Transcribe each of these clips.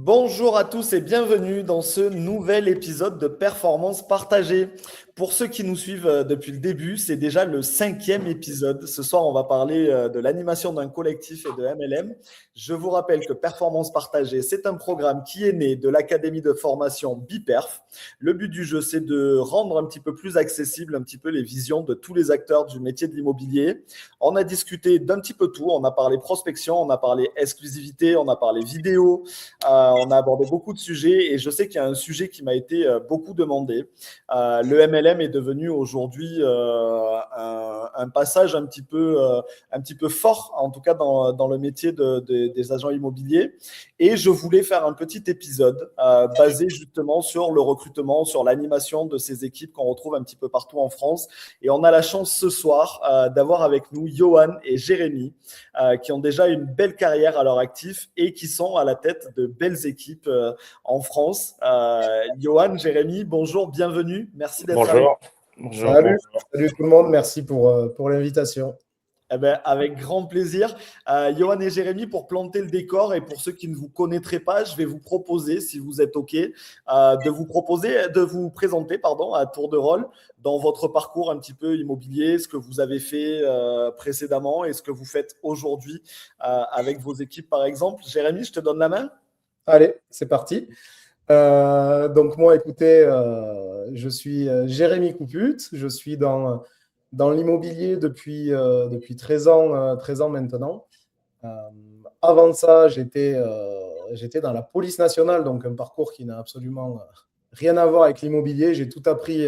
Bonjour à tous et bienvenue dans ce nouvel épisode de Performance partagée. Pour ceux qui nous suivent depuis le début, c'est déjà le 5e épisode. Ce soir, on va parler de l'animation d'un collectif et de MLM. Je vous rappelle que Performance partagée, c'est un programme qui est né de l'académie de formation Biperf. Le but du jeu, c'est de rendre un petit peu plus accessible un petit peu les visions de tous les acteurs du métier de l'immobilier. On a discuté d'un petit peu tout. On a parlé prospection, on a parlé exclusivité, on a parlé vidéo. On a abordé beaucoup de sujets et je sais qu'il y a un sujet qui m'a été beaucoup demandé. Le MLM est devenu aujourd'hui un passage un petit peu fort, en tout cas dans le métier des agents immobiliers. Et je voulais faire un petit épisode basé justement sur le recrutement, sur l'animation de ces équipes qu'on retrouve un petit peu partout en France. Et on a la chance ce soir d'avoir avec nous Johan et Jérémy, qui ont déjà une belle carrière à leur actif et qui sont à la tête de belles équipes en France. Johan, Jérémy, bonjour, bienvenue. Merci d'être avec Bonjour. nous. Bonjour, Salut, bonjour. salut tout le monde, merci pour l'invitation. Eh ben, avec grand plaisir. Johan et Jérémy, pour planter le décor et pour ceux qui ne vous connaîtraient pas, je vais vous proposer, si vous êtes OK, de vous présenter à tour de rôle dans votre parcours un petit peu immobilier, ce que vous avez fait précédemment et ce que vous faites aujourd'hui avec vos équipes, par exemple. Jérémy, je te donne la main. Allez, c'est parti. Donc moi, écoutez, je suis Jérémy Couput, je suis dans l'immobilier depuis 13 ans, 13 ans maintenant. Euh, Avant ça, j'étais dans la police nationale, donc un parcours qui n'a absolument rien à voir avec l'immobilier. J'ai tout appris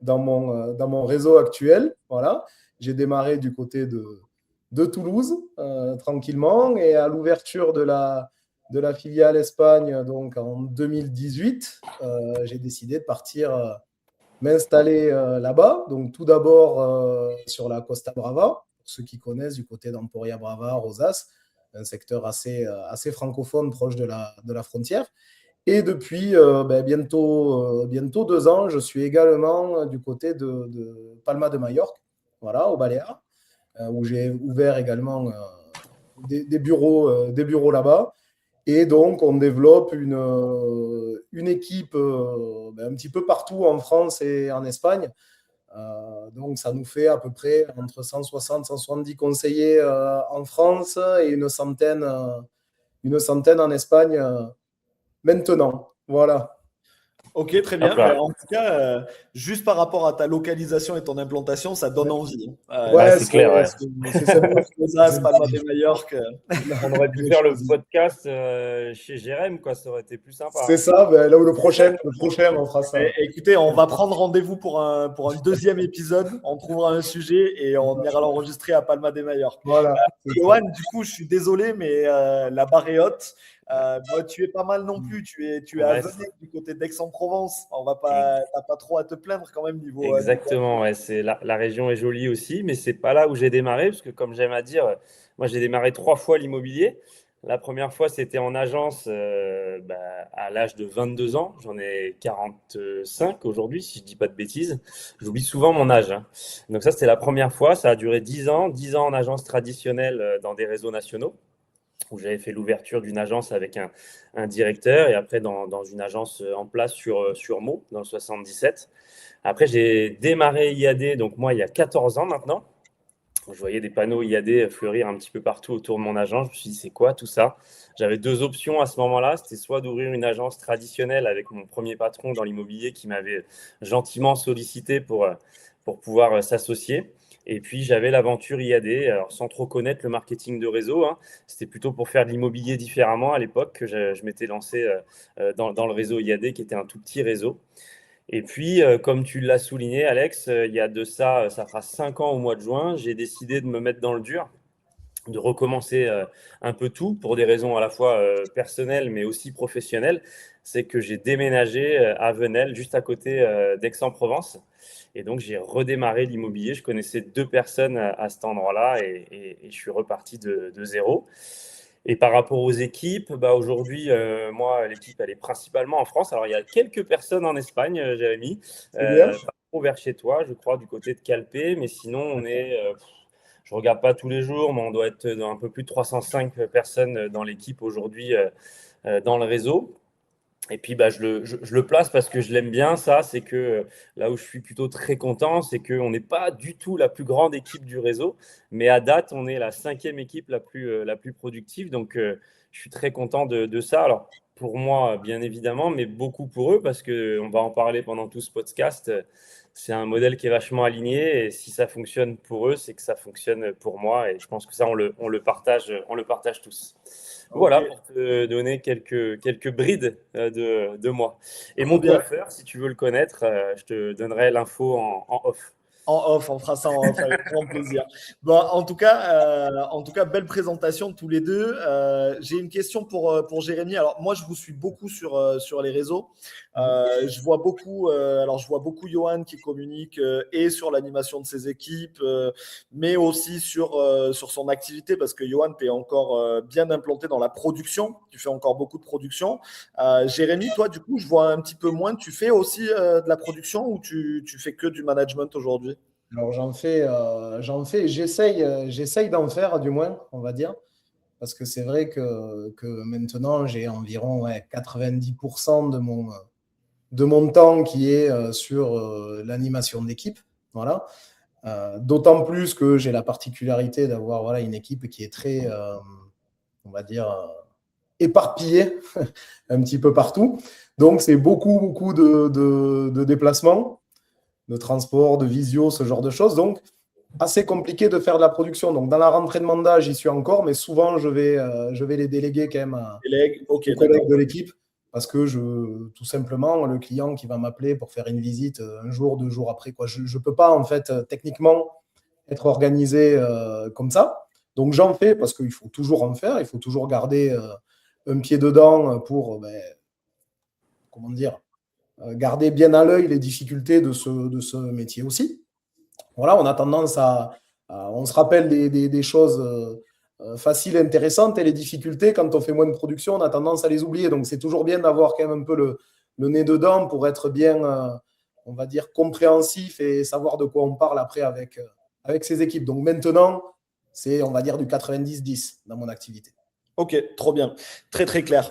dans mon réseau actuel. Voilà. J'ai démarré du côté de Toulouse, tranquillement, et à l'ouverture de la filiale Espagne, donc en 2018, j'ai décidé de partir m'installer là-bas. Donc tout d'abord sur la Costa Brava, pour ceux qui connaissent du côté d'Emporia Brava, Rosas, un secteur assez francophone proche de la frontière. Et depuis bientôt 2 ans, je suis également du côté de Palma de Majorque, voilà, au Baléares, où j'ai ouvert également des bureaux là-bas. Et donc, on développe une équipe un petit peu partout en France et en Espagne. Donc, ça nous fait à peu près entre 160 170 conseillers en France et une centaine en Espagne maintenant. Voilà. Ok, très Hop bien. Ben, là. en tout cas, juste par rapport à ta localisation et ton implantation, ça donne envie. Ouais, Ouais, c'est clair, ouais. c'est ça. Rosas, Palma de Majorque. On aurait pu faire le podcast chez Jérém, quoi. Ça aurait été plus sympa, C'est hein. ça. Ben, là où le prochain, on fera ça. Écoutez, on va prendre rendez-vous pour un deuxième épisode. On trouvera un sujet et on ira l'enregistrer à Palma de Majorque. Voilà. C'est ça. Johan, du coup, je suis désolé, mais la barre est haute. Moi, tu es pas mal non plus. Tu es à Ouais, Venay, du côté d'Aix-en-Provence. On va ex- pas, t'as pas trop à te plaindre quand même niveau. exactement. Ouais, la région est jolie aussi, mais c'est pas là où j'ai démarré, parce que comme j'aime à dire, moi j'ai démarré 3 fois l'immobilier. La première fois, c'était en agence à l'âge de 22 ans. J'en ai 45 aujourd'hui, si je dis pas de bêtises. J'oublie souvent mon âge, hein. Donc ça, c'était la première fois. Ça a duré 10 ans. 10 ans en agence traditionnelle dans des réseaux nationaux, où j'avais fait l'ouverture d'une agence avec un directeur et après dans une agence en place sur Meaux, dans le 77. Après, j'ai démarré IAD, donc moi, il y a 14 ans maintenant. Je voyais des panneaux IAD fleurir un petit peu partout autour de mon agence. Je me suis dit, c'est quoi tout ça? J'avais 2 options à ce moment-là. C'était soit d'ouvrir une agence traditionnelle avec mon premier patron dans l'immobilier qui m'avait gentiment sollicité pour pouvoir s'associer. Et puis, j'avais l'aventure IAD, alors sans trop connaître le marketing de réseau, hein. C'était plutôt pour faire de l'immobilier différemment à l'époque que je m'étais lancé dans le réseau IAD, qui était un tout petit réseau. Et puis, comme tu l'as souligné, Alex, il y a de ça, ça fera 5 ans au mois de juin, j'ai décidé de me mettre dans le dur, de recommencer un peu tout pour des raisons à la fois personnelles mais aussi professionnelles. C'est que j'ai déménagé à Venelle, juste à côté d'Aix-en-Provence. Et donc, j'ai redémarré l'immobilier. Je connaissais 2 personnes à cet endroit-là et je suis reparti de zéro. Et par rapport aux équipes, aujourd'hui, moi, l'équipe, elle est principalement en France. Alors, il y a quelques personnes en Espagne, Jérémy, C'est bien. pas trop vers chez toi, je crois, du côté de Calpe, mais sinon, on est Je ne regarde pas tous les jours, mais on doit être dans un peu plus de 305 personnes dans l'équipe aujourd'hui dans le réseau. Et puis, je le place parce que je l'aime bien, ça. C'est que là où je suis plutôt très content, c'est qu'on n'est pas du tout la plus grande équipe du réseau, mais à date, on est la 5e équipe la plus productive. Donc, je suis très content de ça. Alors, pour moi, bien évidemment, mais beaucoup pour eux parce qu'on va en parler pendant tout ce podcast. C'est un modèle qui est vachement aligné et si ça fonctionne pour eux, c'est que ça fonctionne pour moi. Et je pense que ça, on le partage tous. Voilà, Ok, pour te donner quelques brides de moi. Et trop mon bien. coiffeur, si tu veux le connaître, je te donnerai l'info en off. En off, on fera ça en off avec grand plaisir. Bon, en tout cas, belle présentation tous les deux. J'ai une question pour Jérémy. Alors moi, je vous suis beaucoup sur les réseaux. Je vois beaucoup, alors je vois beaucoup Johan qui communique et sur l'animation de ses équipes, mais aussi sur son activité parce que Johan, tu es encore bien implanté dans la production. Tu fais encore beaucoup de production. Jérémy, toi, du coup, je vois un petit peu moins. Tu fais aussi de la production ou tu fais que du management aujourd'hui? Alors j'essaye d'en faire du moins, on va dire, parce que c'est vrai que maintenant j'ai environ 90% de mon temps qui est sur l'animation d'équipe. Voilà. D'autant plus que j'ai la particularité d'avoir voilà, une équipe qui est très, on va dire, éparpillée un petit peu partout. Donc c'est beaucoup de déplacements, de transport, de visio, ce genre de choses. Donc assez compliqué de faire de la production. Donc, dans la rentrée de mandat, j'y suis encore, mais souvent, je vais les déléguer quand même Ok, aux collègues d'accord. de l'équipe parce que tout simplement, le client qui va m'appeler pour faire une visite un jour, 2 jours après, quoi, je ne peux pas, en fait, techniquement, être organisé comme ça. Donc, j'en fais parce qu'il faut toujours en faire, il faut toujours garder un pied dedans pour, comment dire, garder bien à l'œil les difficultés de ce métier aussi. Voilà, on a tendance on se rappelle des choses faciles, intéressantes, et les difficultés, quand on fait moins de production, on a tendance à les oublier. Donc, c'est toujours bien d'avoir quand même un peu le nez dedans pour être bien, on va dire, compréhensif et savoir de quoi on parle après avec ses équipes. Donc, maintenant, c'est, on va dire, du 90-10 dans mon activité. Ok, trop bien, très très clair.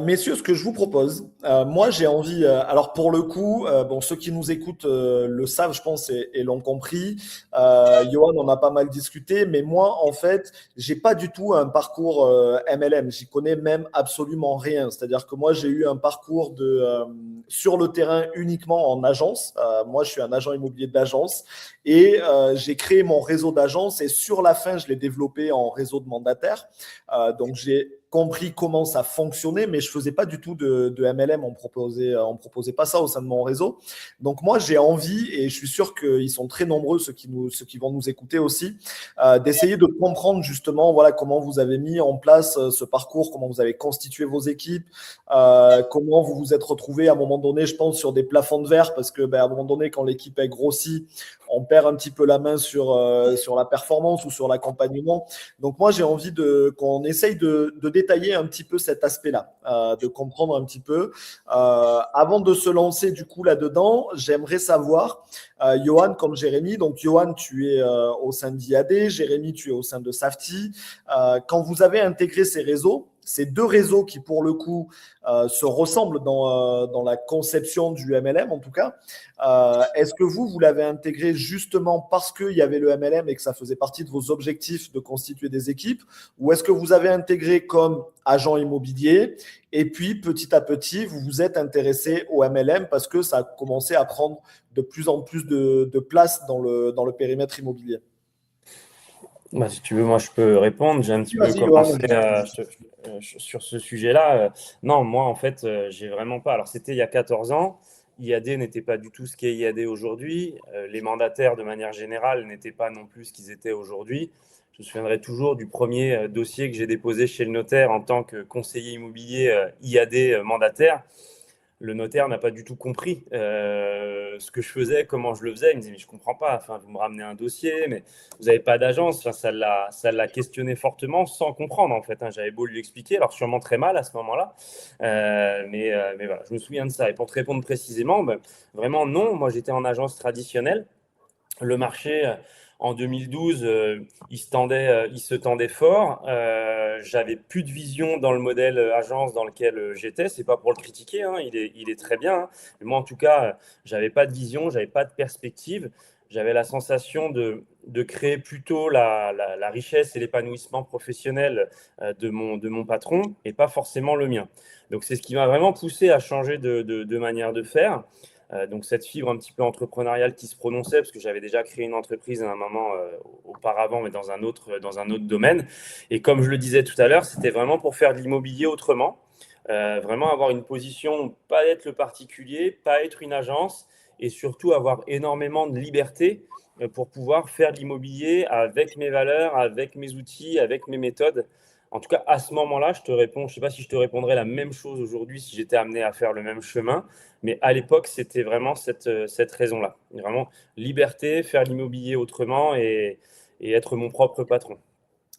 Messieurs, ce que je vous propose, moi j'ai envie, alors pour le coup, bon ceux qui nous écoutent le savent, je pense, et l'ont compris. Johan en a pas mal discuté, mais moi en fait, j'ai pas du tout un parcours MLM. J'y connais même absolument rien. C'est-à-dire que moi j'ai eu un parcours sur le terrain uniquement en agence. Moi, je suis un agent immobilier d'agence et j'ai créé mon réseau d'agence et sur la fin, je l'ai développé en réseau de mandataires. Donc j'ai compris comment ça fonctionnait, mais je faisais pas du tout de MLM. On proposait pas ça au sein de mon réseau. Donc moi, j'ai envie, et je suis sûr qu'ils sont très nombreux, ceux qui vont nous écouter aussi, d'essayer de comprendre justement voilà, comment vous avez mis en place ce parcours, comment vous avez constitué vos équipes, comment vous vous êtes retrouvés à un moment donné, je pense, sur des plafonds de verre, parce que à un moment donné, quand l'équipe est grossie, on perd un petit peu la main sur la performance ou sur l'accompagnement. Donc moi, j'ai envie qu'on essaye de détailler un petit peu cet aspect-là, de comprendre un petit peu. Avant de se lancer du coup là-dedans, j'aimerais savoir, Johan comme Jérémy, donc Johan, tu es au sein d'IAD, Jérémy, tu es au sein de Safety. Quand vous avez intégré ces réseaux, ces deux réseaux qui pour le coup se ressemblent dans la conception du MLM en tout cas, est-ce que vous l'avez intégré justement parce qu'il y avait le MLM et que ça faisait partie de vos objectifs de constituer des équipes, ou est-ce que vous avez intégré comme agent immobilier et puis petit à petit vous vous êtes intéressé au MLM parce que ça a commencé à prendre de plus en plus de place dans le périmètre immobilier? Si tu veux, moi je peux répondre. J'ai un petit peu Vas-y, Johan. commencé sur ce sujet-là. Non, moi en fait, j'ai vraiment pas. Alors c'était il y a 14 ans. IAD n'était pas du tout ce qu'est IAD aujourd'hui. Les mandataires, de manière générale, n'étaient pas non plus ce qu'ils étaient aujourd'hui. Je me souviendrai toujours du premier dossier que j'ai déposé chez le notaire en tant que conseiller immobilier IAD mandataire. Le notaire n'a pas du tout compris ce que je faisais, comment je le faisais. Il me disait, mais je ne comprends pas, enfin, vous me ramenez un dossier, mais vous n'avez pas d'agence. Enfin, ça l'a questionné fortement sans comprendre, en fait. Hein. J'avais beau lui expliquer, alors sûrement très mal à ce moment-là. Mais voilà, je me souviens de ça. Et pour te répondre précisément, vraiment non, moi j'étais en agence traditionnelle. Le marché En 2012, il se tendait fort. J'avais plus de vision dans le modèle agence dans lequel j'étais. C'est pas pour le critiquer, hein, il est très bien, hein. Mais moi, en tout cas, j'avais pas de vision, j'avais pas de perspective. J'avais la sensation de créer plutôt la richesse et l'épanouissement professionnel de mon patron et pas forcément le mien. Donc, c'est ce qui m'a vraiment poussé à changer de manière de faire. Donc, cette fibre un petit peu entrepreneuriale qui se prononçait, parce que j'avais déjà créé une entreprise à un moment auparavant, mais dans un autre domaine. Et comme je le disais tout à l'heure, c'était vraiment pour faire de l'immobilier autrement. Vraiment avoir une position, pas être le particulier, pas être une agence, et surtout avoir énormément de liberté pour pouvoir faire de l'immobilier avec mes valeurs, avec mes outils, avec mes méthodes. En tout cas, à ce moment-là, je te réponds, je ne sais pas si je te répondrais la même chose aujourd'hui si j'étais amené à faire le même chemin, mais à l'époque, c'était vraiment cette raison-là. Vraiment, liberté, faire l'immobilier autrement et être mon propre patron.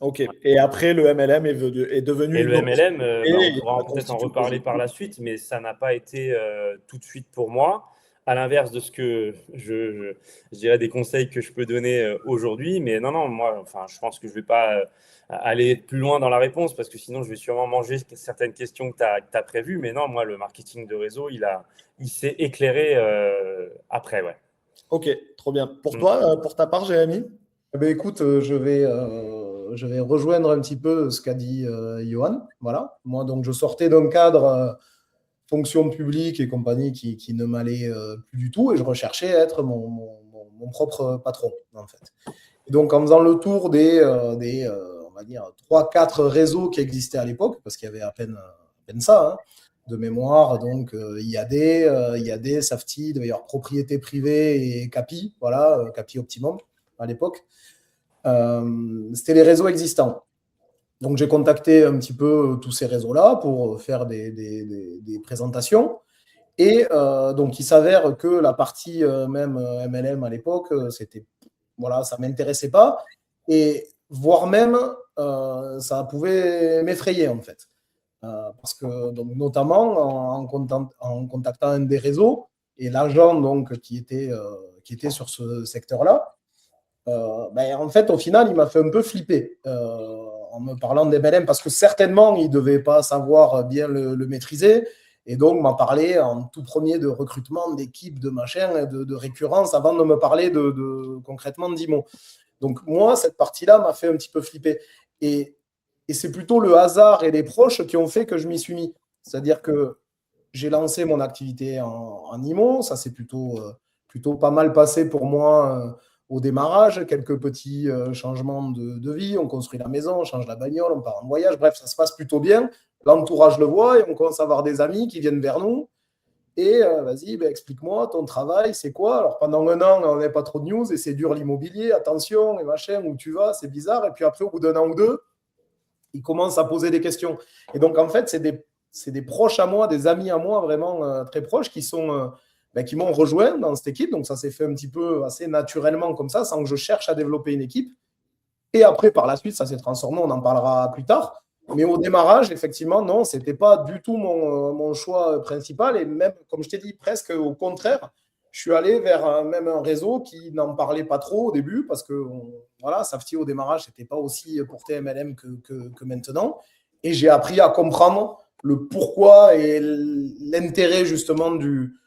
Ok. Et après, le MLM est devenu Et une le MLM, on opportunité et pourra ça peut-être en constitue le reparler projet. par la suite, mais ça n'a pas été tout de suite pour moi, à l'inverse de ce que je dirais des conseils que je peux donner aujourd'hui. Mais non, non, moi, enfin, je pense que je ne vais pas aller plus loin dans la réponse parce que sinon, je vais sûrement manger certaines questions que tu as prévues. Mais non, moi, le marketing de réseau, il s'est éclairé après, ouais. Ok, trop bien. Pour Mm. toi, pour ta part, Jérémy? Eh ben, écoute, je vais rejoindre un petit peu ce qu'a dit Johan. Voilà. Moi, donc, je sortais d'un cadre fonction publique et compagnie qui ne m'allait plus du tout et je recherchais à être mon propre patron, en fait. Et donc, en faisant le tour on va dire, 3-4 réseaux qui existaient à l'époque, parce qu'il y avait à peine ça, hein, de mémoire, donc IAD, Safety, d'ailleurs propriété privée et Capi, voilà, Capi Optimum à l'époque. C'était les réseaux existants. Donc, j'ai contacté un petit peu tous ces réseaux-là pour faire des présentations. Et donc, il s'avère que la partie même MLM à l'époque, voilà, ça ne m'intéressait pas. Et voire même, ça pouvait m'effrayer, en fait. Parce que, donc, notamment, en contactant un des réseaux, et l'agent donc, qui était sur ce secteur-là, ben, en fait, au final, il m'a fait un peu flipper en me parlant d'MLM parce que certainement, il ne devait pas savoir bien le maîtriser et donc m'a parlé en tout premier de recrutement, d'équipe, de machin, de récurrence avant de me parler concrètement d'IMO. Donc, moi, cette partie-là m'a fait un petit peu flipper. Et c'est plutôt le hasard et les proches qui ont fait que je m'y suis mis. C'est-à-dire que j'ai lancé mon activité en IMO, ça s'est plutôt pas mal passé pour moi au démarrage, quelques petits changements de vie, on construit la maison, on change la bagnole, on part en voyage, bref, ça se passe plutôt bien. L'entourage le voit et on commence à avoir des amis qui viennent vers nous. Et vas-y, ben, explique-moi, ton travail, c'est quoi? Alors pendant un an, on n'avait pas trop de news et c'est dur l'immobilier, attention, et machin, où tu vas, c'est bizarre. Et puis après, au bout d'un an ou deux, ils commencent à poser des questions. Et donc, en fait, c'est des proches à moi, des amis à moi, vraiment très proches, qui m'ont rejoint dans cette équipe. Donc, ça s'est fait un petit peu assez naturellement comme ça, sans que je cherche à développer une équipe. Et après, par la suite, ça s'est transformé, on en parlera plus tard. Mais au démarrage, effectivement, non, ce n'était pas du tout mon choix principal. Et même, comme je t'ai dit, presque au contraire, je suis allé vers même un réseau qui n'en parlait pas trop au début parce que voilà, Safety au démarrage, ce n'était pas aussi porté MLM que maintenant. Et j'ai appris à comprendre le pourquoi et l'intérêt justement du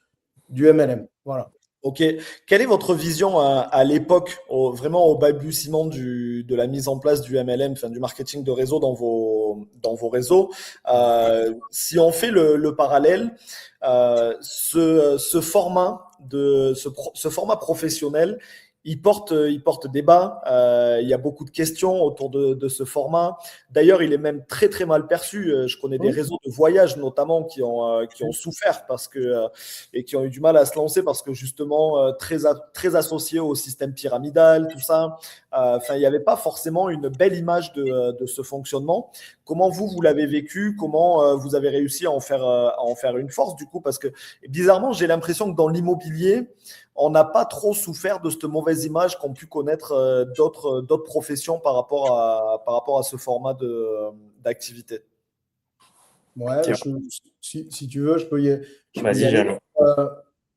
MLM. Voilà. Ok. Quelle est votre vision à l'époque, vraiment au balbutiement de la mise en place du MLM, enfin, du marketing de réseau dans vos réseaux? Si on fait le parallèle, ce format ce format professionnel, il porte débat. Il y a beaucoup de questions autour de ce format. D'ailleurs, il est même très très mal perçu. Je connais des réseaux de voyage notamment qui ont souffert et qui ont eu du mal à se lancer parce que justement très associé au système pyramidal, tout ça. Enfin, il n'y avait pas forcément une belle image de ce fonctionnement. Comment vous l'avez vécu? Comment vous avez réussi à en faire une force du coup? Parce que bizarrement, j'ai l'impression que dans l'immobilier, on n'a pas trop souffert de cette mauvaise image qu'ont pu connaître d'autres professions par rapport à ce format d'activité. Ouais, si tu veux, je peux y Vas-y, aller. Jeanne.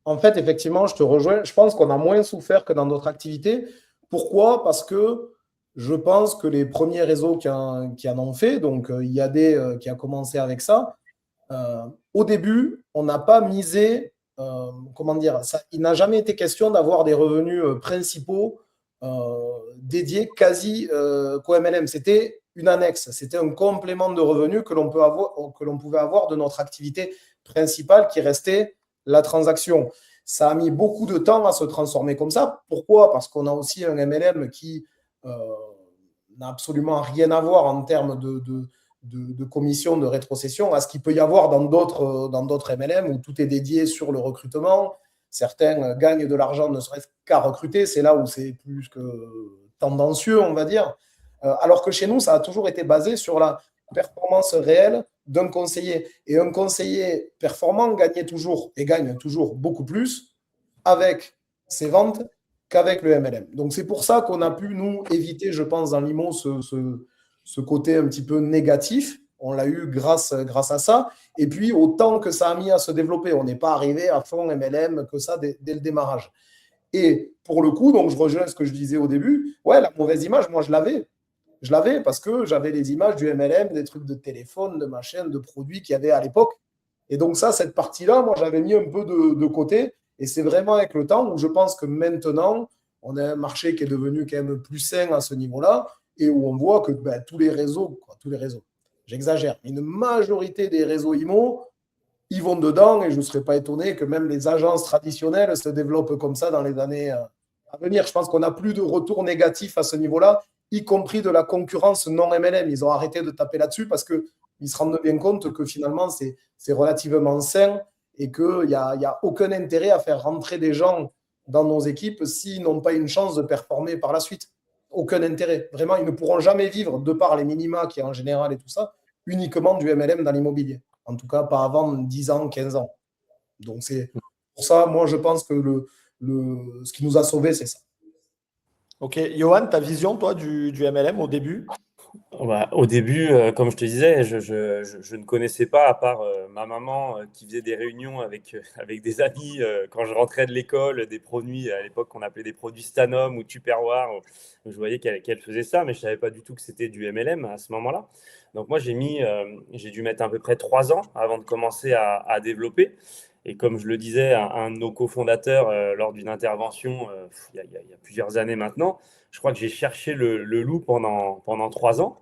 En fait, effectivement, je te rejoins. Je pense qu'on a moins souffert que dans d'autres activités Pourquoi? Parce que je pense que les premiers réseaux qui en ont fait, donc IAD qui a commencé avec ça, au début, on n'a pas misé, comment dire, ça, il n'a jamais été question d'avoir des revenus principaux dédiés quasi qu'au MLM. C'était une annexe, c'était un complément de revenus que l'on pouvait avoir de notre activité principale qui restait la transaction. Ça a mis beaucoup de temps à se transformer comme ça. Pourquoi? Parce qu'on a aussi un MLM qui n'a absolument rien à voir en termes de commission de rétrocession à ce qu'il peut y avoir dans d'autres MLM où tout est dédié sur le recrutement. Certains gagnent de l'argent ne serait-ce qu'à recruter. C'est là où c'est plus que tendancieux, on va dire. Alors que chez nous, ça a toujours été basé sur la performance réelle d'un conseiller. Et un conseiller performant gagnait toujours et gagne toujours beaucoup plus avec ses ventes qu'avec le MLM. Donc c'est pour ça qu'on a pu, nous, éviter, je pense, dans l'IMO ce côté un petit peu négatif. On l'a eu grâce à ça. Et puis, autant que ça a mis à se développer. On n'est pas arrivé à fond MLM que ça dès le démarrage. Et pour le coup, donc je rejoins ce que je disais au début, ouais, la mauvaise image, moi, je l'avais. Je l'avais parce que j'avais les images du MLM, des trucs de téléphone, de machin, de produits qu'il y avait à l'époque. Et donc ça, cette partie-là, moi, j'avais mis un peu de côté. Et c'est vraiment avec le temps où je pense que maintenant, on a un marché qui est devenu quand même plus sain à ce niveau-là et où on voit que tous les réseaux, j'exagère, mais une majorité des réseaux IMO, ils vont dedans et je ne serais pas étonné que même les agences traditionnelles se développent comme ça dans les années à venir. Je pense qu'on n'a plus de retour négatif à ce niveau-là, y compris de la concurrence non MLM. Ils ont arrêté de taper là-dessus parce qu'ils se rendent bien compte que finalement, c'est relativement sain et qu'il n'y a aucun intérêt à faire rentrer des gens dans nos équipes s'ils n'ont pas une chance de performer par la suite. Aucun intérêt. Vraiment, ils ne pourront jamais vivre, de par les minima qui est en général et tout ça, uniquement du MLM dans l'immobilier. En tout cas, pas avant 10 ans, 15 ans. Donc, c'est pour ça, moi, je pense que ce qui nous a sauvés, c'est ça. Ok, Johan, ta vision, toi, du MLM au début? Au début, comme je te disais, je ne connaissais pas, à part ma maman qui faisait des réunions avec des amis quand je rentrais de l'école, des produits, à l'époque qu'on appelait des produits Stanum ou Tupperware. Je voyais qu'elle faisait ça, mais je ne savais pas du tout que c'était du MLM à ce moment-là. Donc moi, j'ai dû mettre à peu près 3 ans avant de commencer à développer. Et comme je le disais à un de nos cofondateurs lors d'une intervention il y a plusieurs années maintenant, je crois que j'ai cherché le loup pendant 3 ans.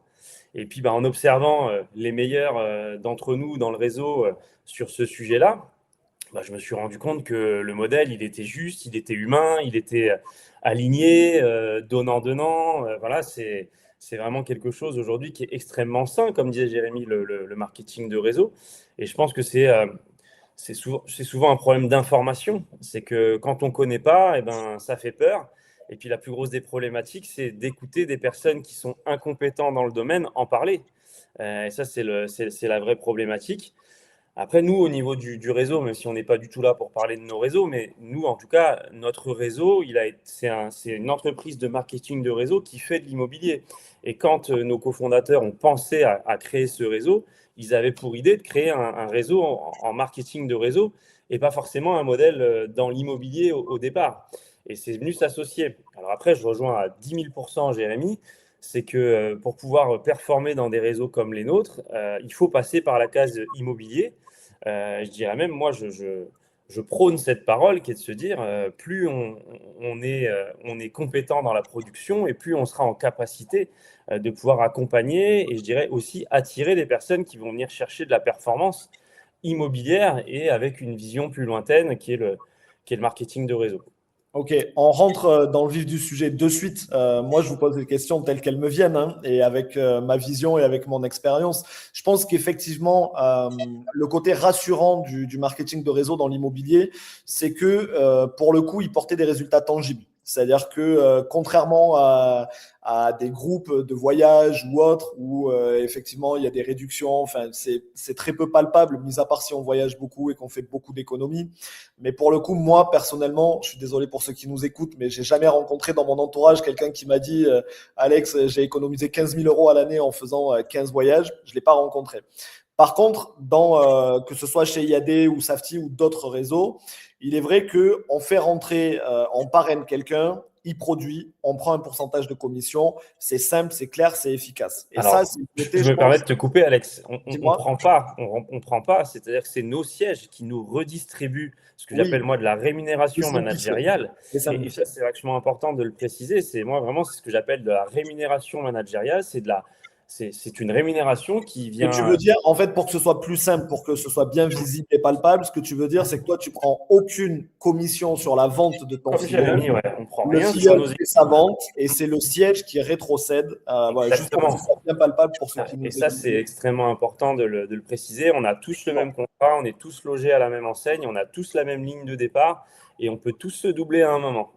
Et puis, en observant les meilleurs d'entre nous dans le réseau sur ce sujet-là, je me suis rendu compte que le modèle, il était juste, il était humain, il était aligné, donnant-donnant. Voilà, c'est vraiment quelque chose aujourd'hui qui est extrêmement sain, comme disait Jérémy, le marketing de réseau. Et je pense que c'est souvent un problème d'information. C'est que quand on ne connaît pas, ça fait peur. Et puis la plus grosse des problématiques, c'est d'écouter des personnes qui sont incompétentes dans le domaine en parler. Et ça, c'est la vraie problématique. Après, nous, au niveau du réseau, même si on n'est pas du tout là pour parler de nos réseaux, mais nous, en tout cas, notre réseau, c'est une entreprise de marketing de réseau qui fait de l'immobilier. Et quand nos cofondateurs ont pensé à créer ce réseau, ils avaient pour idée de créer un réseau en marketing de réseau et pas forcément un modèle dans l'immobilier au départ. Et c'est venu s'associer. Alors après, je rejoins à 10 000% Jérémy, c'est que pour pouvoir performer dans des réseaux comme les nôtres, il faut passer par la case immobilier. Je dirais même, moi, je prône cette parole qui est de se dire, plus on est compétent dans la production et plus on sera en capacité de pouvoir accompagner et je dirais aussi attirer des personnes qui vont venir chercher de la performance immobilière et avec une vision plus lointaine qui est le marketing de réseau. Ok, on rentre dans le vif du sujet de suite. Moi, je vous pose des questions telles qu'elles me viennent, hein, et avec ma vision et avec mon expérience. Je pense qu'effectivement, le côté rassurant du marketing de réseau dans l'immobilier, c'est que pour le coup, il portait des résultats tangibles. C'est-à-dire que contrairement à des groupes de voyage ou autres, où effectivement il y a des réductions, enfin c'est très peu palpable, mis à part si on voyage beaucoup et qu'on fait beaucoup d'économies. Mais pour le coup, moi personnellement, je suis désolé pour ceux qui nous écoutent, mais j'ai jamais rencontré dans mon entourage quelqu'un qui m'a dit Alex, j'ai économisé 15 000 € à l'année en faisant 15 voyages. Je l'ai pas rencontré. Par contre, que ce soit chez IAD ou Safety ou d'autres réseaux, il est vrai qu'on fait rentrer, on parraine quelqu'un, il produit, on prend un pourcentage de commission, c'est simple, c'est clair, c'est efficace. Et Alors, ça, c'est je me permets de te couper, Alex. On Dis-moi. prend pas, c'est-à-dire que c'est nos sièges qui nous redistribuent ce que Oui. j'appelle moi de la rémunération Les simplifiés. managériale. Les Et simplifiés. ça, c'est vachement important de le préciser. C'est moi vraiment, c'est ce que j'appelle de la rémunération managériale. C'est une rémunération qui Ce que tu vient. veux dire, en fait, pour que ce soit plus simple, pour que ce soit bien visible et palpable, ce que tu veux dire, c'est que toi, tu prends aucune commission sur la vente de ton Comme filleul. Jérémy, ouais, on prend Le rien sur filleul nos fait sa vente et c'est le siège qui rétrocède. Voilà, juste pour que Exactement. ce soit bien palpable pour ceux qui nous Et ça, écoutent. c'est extrêmement important de le préciser. On a tous le même contrat, on est tous logés à la même enseigne, on a tous la même ligne de départ et on peut tous se doubler à un moment.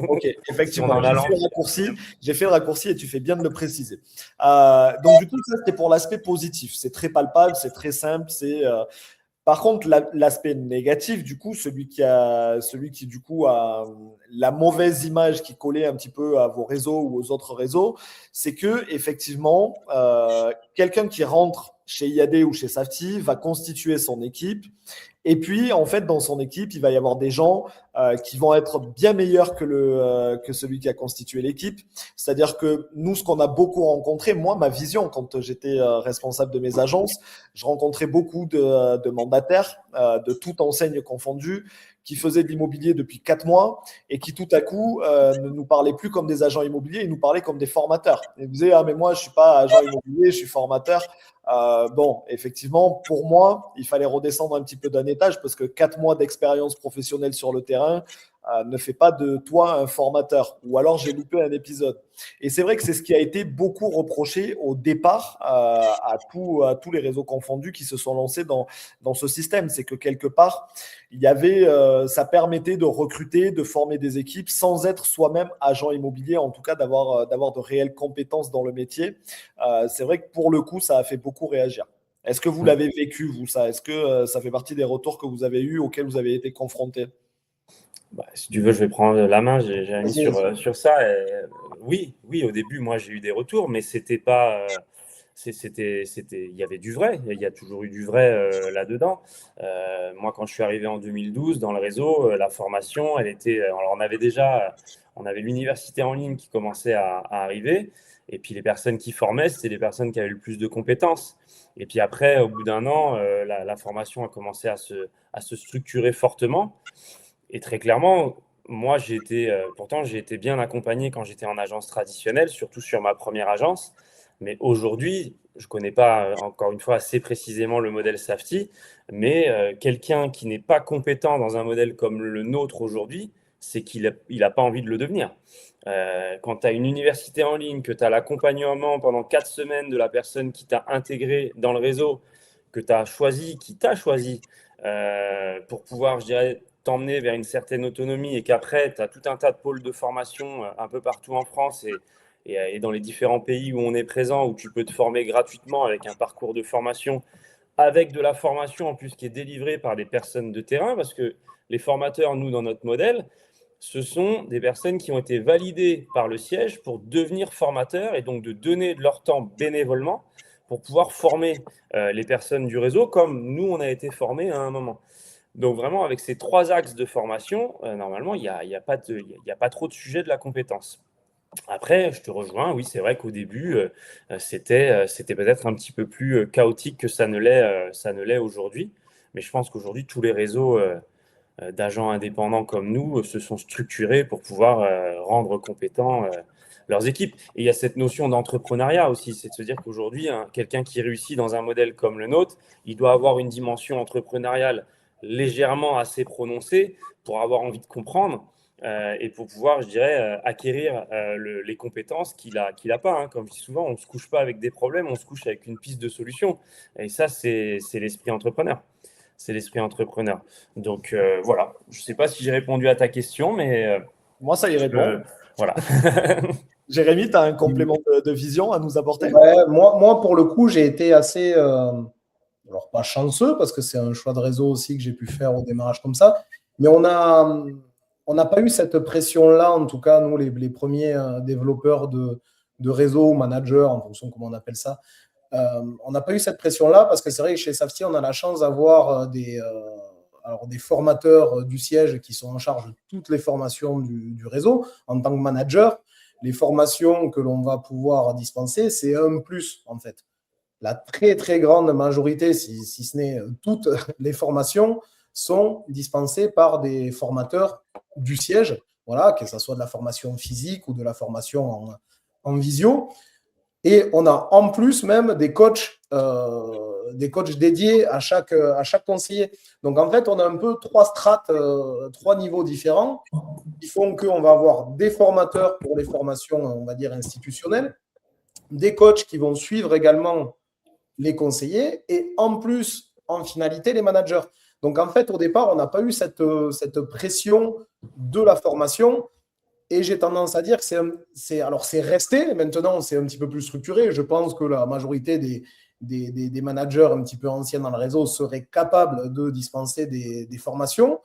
Ok, Si on effectivement, en a l'envie. j'ai fait le raccourci et tu fais bien de le préciser. Donc, du coup, ça, c'était pour l'aspect positif. C'est très palpable, c'est très simple. Par contre, l'aspect négatif, du coup, celui qui, du coup, a la mauvaise image qui collait un petit peu à vos réseaux ou aux autres réseaux, c'est que, effectivement, quelqu'un qui rentre chez IAD ou chez Safety va constituer son équipe. Et puis, en fait, dans son équipe, il va y avoir des gens qui vont être bien meilleurs que celui qui a constitué l'équipe. C'est-à-dire que nous, ce qu'on a beaucoup rencontré, moi, ma vision, quand j'étais responsable de mes agences, je rencontrais beaucoup de mandataires, de toute enseigne confondue, qui faisaient de l'immobilier depuis 4 mois et qui, tout à coup, ne nous parlaient plus comme des agents immobiliers, ils nous parlaient comme des formateurs. Ils disaient, ah, mais moi, je suis pas agent immobilier, je suis formateur. Bon, effectivement, pour moi, il fallait redescendre un petit peu d'un étage parce que 4 mois d'expérience professionnelle sur le terrain ne fait pas de toi un formateur. Ou alors j'ai loupé un épisode. Et c'est vrai que c'est ce qui a été beaucoup reproché au départ à tous les réseaux confondus qui se sont lancés dans ce système. C'est que quelque part, il y avait, ça permettait de recruter, de former des équipes sans être soi-même agent immobilier, en tout cas d'avoir de réelles compétences dans le métier. C'est vrai que pour le coup, ça a fait beaucoup réagir. Est-ce que vous l'avez vécu, vous, ça? Est-ce que ça fait partie des retours que vous avez eus, auxquels vous avez été confrontés? Bah, si tu veux, je vais prendre la main, j'ai mis Vas-y. sur ça. Oui, au début, moi, j'ai eu des retours, mais c'était pas. Il y avait du vrai. Il y a toujours eu du vrai là-dedans. Moi, quand je suis arrivé en 2012 dans le réseau, la formation, elle était. Alors, on avait l'université en ligne qui commençait à arriver. Et puis, les personnes qui formaient, c'était les personnes qui avaient le plus de compétences. Et puis après, au bout d'un an, la formation a commencé à se structurer fortement. Et très clairement, moi, pourtant, j'ai été bien accompagné quand j'étais en agence traditionnelle, surtout sur ma première agence. Mais aujourd'hui, je ne connais pas, encore une fois, assez précisément le modèle Safety, mais quelqu'un qui n'est pas compétent dans un modèle comme le nôtre aujourd'hui, c'est qu'il n'a pas envie de le devenir. Quand tu as une université en ligne, que tu as l'accompagnement pendant 4 semaines de la personne qui t'a intégré dans le réseau, que tu as choisi, qui t'a choisi, pour pouvoir, je dirais, t'emmener vers une certaine autonomie et qu'après, tu as tout un tas de pôles de formation un peu partout en France et dans les différents pays où on est présent, où tu peux te former gratuitement avec un parcours de formation, avec de la formation en plus qui est délivrée par des personnes de terrain, parce que les formateurs, nous, dans notre modèle, ce sont des personnes qui ont été validées par le siège pour devenir formateurs et donc de donner de leur temps bénévolement pour pouvoir former les personnes du réseau comme nous, on a été formés à un moment. Donc vraiment, avec ces 3 axes de formation, normalement, il n'y a pas trop de sujet de la compétence. Après, je te rejoins, oui, c'est vrai qu'au début, c'était peut-être un petit peu plus chaotique que ça ne l'est aujourd'hui. Mais je pense qu'aujourd'hui, tous les réseaux d'agents indépendants comme nous se sont structurés pour pouvoir rendre compétents leurs équipes. Et il y a cette notion d'entrepreneuriat aussi, c'est de se dire qu'aujourd'hui, quelqu'un qui réussit dans un modèle comme le nôtre, il doit avoir une dimension entrepreneuriale légèrement assez prononcée pour avoir envie de comprendre et pour pouvoir, je dirais, acquérir les compétences qu'il n'a pas. Hein. Comme je dis souvent, on ne se couche pas avec des problèmes, on se couche avec une piste de solution. Et ça, c'est l'esprit entrepreneur. C'est l'esprit entrepreneur. Donc voilà, je ne sais pas si j'ai répondu à ta question, mais Moi, ça y répond. voilà. Jérémy, tu as un complément de vision à nous apporter? Ouais, moi, pour le coup, j'ai été assez, alors pas chanceux, parce que c'est un choix de réseau aussi que j'ai pu faire au démarrage comme ça, mais on n'a pas eu cette pression-là, en tout cas, nous, les premiers développeurs de réseau ou managers, en fonction de comment on appelle ça, on n'a pas eu cette pression-là parce que c'est vrai que chez Safety, on a la chance d'avoir alors des formateurs du siège qui sont en charge de toutes les formations du réseau. En tant que manager, les formations que l'on va pouvoir dispenser, c'est un plus en fait. La très très grande majorité, si ce n'est toutes les formations, sont dispensées par des formateurs du siège, voilà, que ce soit de la formation physique ou de la formation en visio. Et on a en plus même des coachs dédiés à chaque conseiller. Donc en fait, on a un peu trois strates, trois niveaux différents qui font qu'on va avoir des formateurs pour les formations, on va dire, institutionnelles, des coachs qui vont suivre également les conseillers et en plus, en finalité, les managers. Donc en fait, au départ, on n'a pas eu cette pression de la formation. Et j'ai tendance à dire que c'est resté. Maintenant, c'est un petit peu plus structuré. Je pense que la majorité des managers un petit peu anciens dans le réseau seraient capables de dispenser des formations.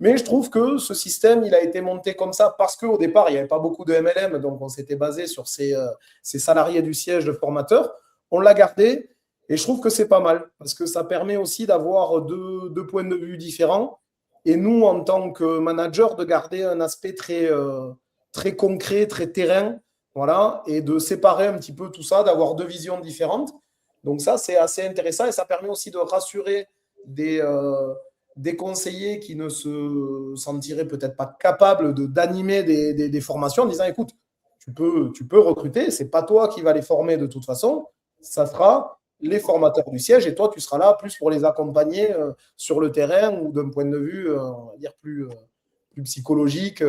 Mais je trouve que ce système, il a été monté comme ça parce qu'au départ, il n'y avait pas beaucoup de MLM. Donc, on s'était basé sur ces salariés du siège de formateurs. On l'a gardé et je trouve que c'est pas mal parce que ça permet aussi d'avoir deux points de vue différents. Et nous, en tant que manager, de garder un aspect très concret, très terrain, voilà, et de séparer un petit peu tout ça, d'avoir deux visions différentes. Donc ça, c'est assez intéressant et ça permet aussi de rassurer des conseillers qui ne se sentiraient peut-être pas capables d'animer des formations en disant, écoute, tu peux recruter, c'est pas toi qui vas les former de toute façon, ça sera les formateurs du siège et toi, tu seras là plus pour les accompagner sur le terrain ou d'un point de vue, on va dire, plus psychologique.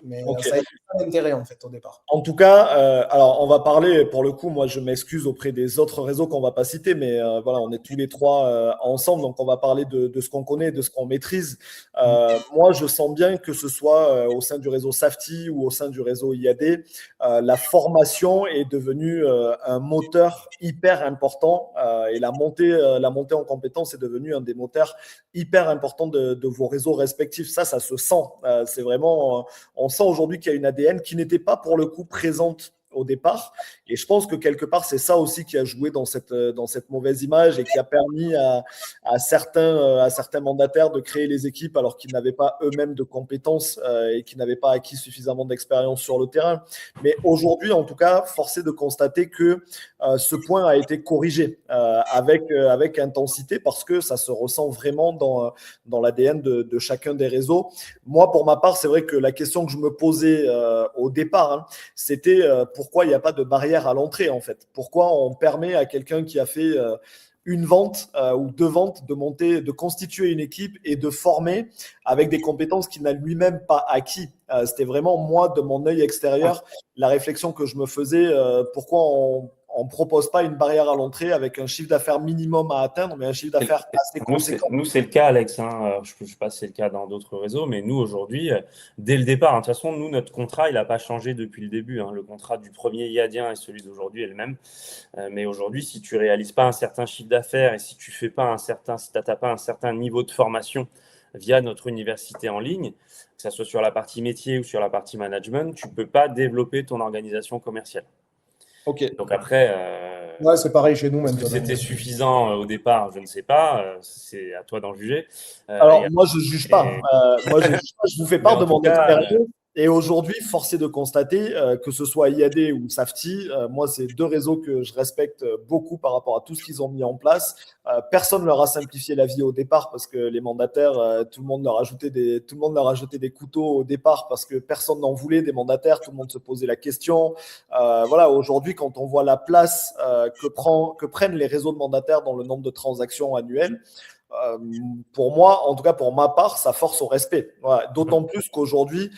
Mais Ok. ça a été un intérêt, en fait, au départ. En tout cas, alors on va parler, pour le coup, moi je m'excuse auprès des autres réseaux qu'on va pas citer, mais voilà, on est tous les trois ensemble, donc on va parler de ce qu'on connaît, de ce qu'on maîtrise. Moi, je sens bien que ce soit au sein du réseau Safety ou au sein du réseau IAD, la formation est devenue un moteur hyper important et la montée en compétence est devenue un des moteurs hyper importants de vos réseaux respectifs. Ça se sent. C'est vraiment, on sent aujourd'hui qu'il y a une ADN qui n'était pas pour le coup présente au départ. Et je pense que quelque part, c'est ça aussi qui a joué dans cette mauvaise image et qui a permis à certains mandataires de créer les équipes alors qu'ils n'avaient pas eux-mêmes de compétences et qu'ils n'avaient pas acquis suffisamment d'expérience sur le terrain. Mais aujourd'hui, en tout cas, force est de constater que ce point a été corrigé avec intensité parce que ça se ressent vraiment dans l'ADN de chacun des réseaux. Moi, pour ma part, c'est vrai que la question que je me posais au départ, hein, c'était pourquoi il n'y a pas de barrière à l'entrée, en fait. Pourquoi on permet à quelqu'un qui a fait une vente ou deux ventes de constituer une équipe et de former avec des compétences qu'il n'a lui-même pas acquis. C'était vraiment, moi, de mon œil extérieur, la réflexion que je me faisais, pourquoi on ne propose pas une barrière à l'entrée avec un chiffre d'affaires minimum à atteindre, mais un chiffre d'affaires assez conséquent. Nous, c'est le cas, Alex. Hein. Je ne sais pas si c'est le cas dans d'autres réseaux, mais nous, aujourd'hui, dès le départ, hein, de toute façon, nous, notre contrat, il n'a pas changé depuis le début. Hein. Le contrat du premier IADien et celui d'aujourd'hui est le même. Mais aujourd'hui, si tu ne réalises pas un certain chiffre d'affaires et si tu n'as pas un certain niveau de formation via notre université en ligne, que ce soit sur la partie métier ou sur la partie management, tu ne peux pas développer ton organisation commerciale. Ok. Donc après, Ouais, c'est pareil chez nous est-ce maintenant. que c'était suffisant au départ? Je ne sais pas. C'est à toi d'en juger. Alors, moi, je ne juge pas. Je vous fais Mais part en de tout mon cas, expérience. Et aujourd'hui, force est de constater que ce soit IAD ou Safety, moi, c'est deux réseaux que je respecte beaucoup par rapport à tout ce qu'ils ont mis en place. Personne ne leur a simplifié la vie au départ parce que les mandataires, tout le monde leur ajoutait des couteaux au départ parce que personne n'en voulait des mandataires, tout le monde se posait la question. Voilà, aujourd'hui, quand on voit la place que prennent les réseaux de mandataires dans le nombre de transactions annuelles, pour moi, en tout cas pour ma part, ça force au respect. Voilà. D'autant plus qu'aujourd'hui,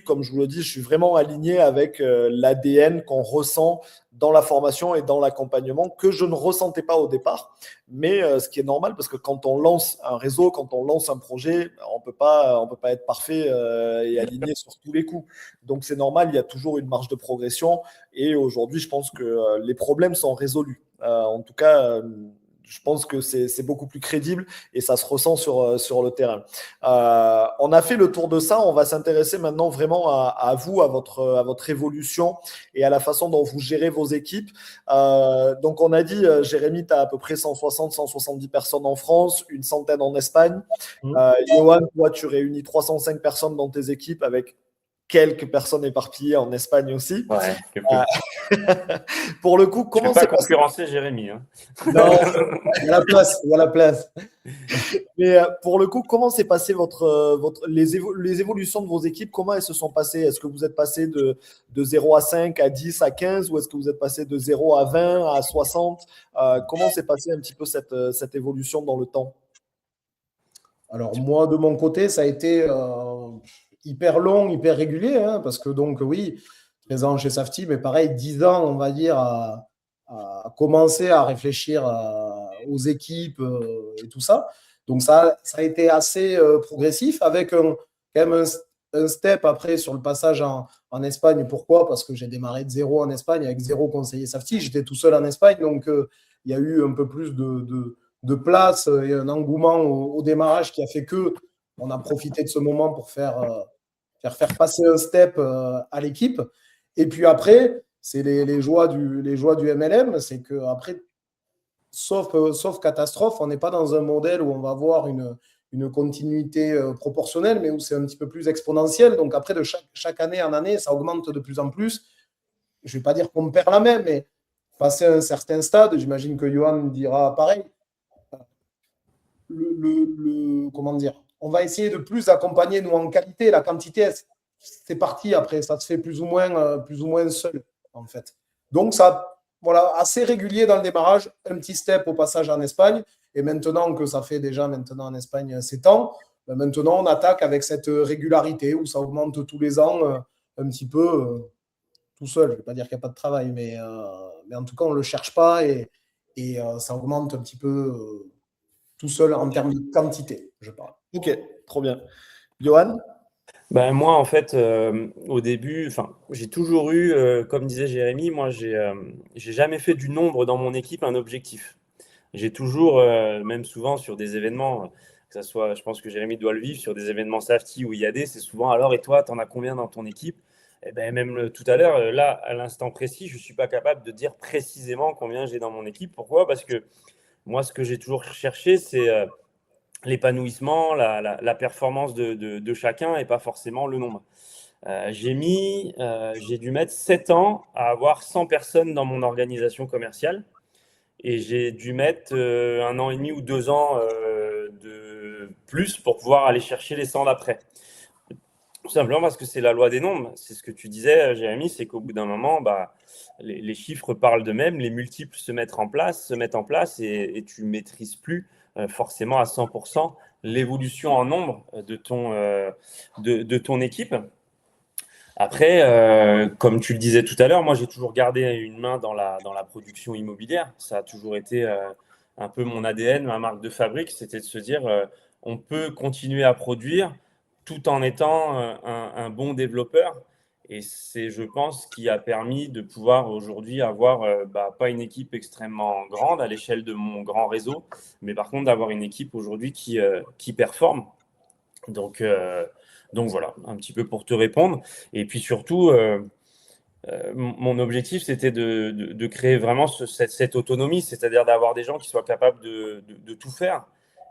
comme je vous le dis, je suis vraiment aligné avec l'ADN qu'on ressent dans la formation et dans l'accompagnement que je ne ressentais pas au départ. Mais ce qui est normal parce que quand on lance un réseau, quand on lance un projet, on peut pas être parfait et aligné sur tous les coups. Donc c'est normal, il y a toujours une marge de progression. Et aujourd'hui, je pense que les problèmes sont résolus. En tout cas, je pense que c'est beaucoup plus crédible et ça se ressent sur le terrain. On a fait le tour de ça. On va s'intéresser maintenant vraiment à vous, à votre évolution et à la façon dont vous gérez vos équipes. Donc, on a dit, Jérémy, tu as à peu près 160, 170 personnes en France, une centaine en Espagne. Johan, toi, tu réunis 305 personnes dans tes équipes avec quelques personnes éparpillées en Espagne aussi. Ouais, pour le coup, comment c'est pas concurrencer Jérémy, hein. Non, il y a la place. Mais pour le coup, comment s'est passé les évolutions de vos équipes? Comment elles se sont passées? Est-ce que vous êtes passé de 0 à 5, à 10, à 15 ou est-ce que vous êtes passé de 0 à 20, à 60? Comment s'est passé un petit peu cette évolution dans le temps? Alors moi, de mon côté, ça a été hyper long, hyper régulier, hein, parce que donc oui, 13 ans chez Safety, mais pareil, 10 ans, on va dire, à commencer à réfléchir aux équipes et tout ça. Donc ça a été assez progressif, avec quand même un step après sur le passage en Espagne. Pourquoi? Parce que j'ai démarré de zéro en Espagne avec zéro conseiller Safety. J'étais tout seul en Espagne, donc il y a eu un peu plus de place et un engouement au démarrage qui a fait que on a profité de ce moment pour faire passer un step à l'équipe. Et puis après, c'est les joies du MLM, c'est que après, sauf catastrophe, on n'est pas dans un modèle où on va avoir une continuité proportionnelle, mais où c'est un petit peu plus exponentiel. Donc après, de chaque année en année, ça augmente de plus en plus. Je ne vais pas dire qu'on perd la main, mais passer à un certain stade, j'imagine que Johan dira pareil. Comment dire, on va essayer de plus accompagner nous en qualité. La quantité, c'est parti après, ça se fait plus ou moins seul en fait. Donc ça, voilà, assez régulier dans le démarrage, un petit step au passage en Espagne, et maintenant que ça fait déjà maintenant en Espagne 7 ans, maintenant on attaque avec cette régularité où ça augmente tous les ans un petit peu tout seul. Je ne vais pas dire qu'il n'y a pas de travail, mais en tout cas on ne le cherche pas et ça augmente un petit peu tout seul en termes de quantité, je parle. Ok, trop bien. Johan? Ben, moi, en fait, au début, j'ai toujours eu, comme disait Jérémy, moi, j'ai jamais fait du nombre dans mon équipe un objectif. J'ai toujours, même souvent sur des événements, que ça soit, je pense que Jérémy doit le vivre, sur des événements Safety ou IAD, c'est souvent alors, et toi, tu en as combien dans ton équipe? Et ben, même tout à l'heure, là, à l'instant précis, je ne suis pas capable de dire précisément combien j'ai dans mon équipe. Pourquoi? Parce que moi, ce que j'ai toujours cherché, c'est l'épanouissement, la performance de chacun et pas forcément le nombre. J'ai dû mettre 7 ans à avoir 100 personnes dans mon organisation commerciale et j'ai dû mettre 1 an et demi ou 2 ans de plus pour pouvoir aller chercher les 100 d'après. Tout simplement parce que c'est la loi des nombres. C'est ce que tu disais, Jérémy, c'est qu'au bout d'un moment, les chiffres parlent d'eux-mêmes, les multiples se mettent en place et tu ne maîtrises plus forcément à 100% l'évolution en nombre de ton équipe. Après, comme tu le disais tout à l'heure, moi j'ai toujours gardé une main dans la production immobilière. Ça a toujours été un peu mon ADN, ma marque de fabrique, c'était de se dire on peut continuer à produire tout en étant un bon développeur. Et c'est, je pense, ce qui a permis de pouvoir aujourd'hui avoir pas une équipe extrêmement grande à l'échelle de mon grand réseau, mais par contre d'avoir une équipe aujourd'hui qui performe. Donc voilà, un petit peu pour te répondre. Et puis surtout, mon objectif, c'était de créer vraiment cette autonomie, c'est-à-dire d'avoir des gens qui soient capables de tout faire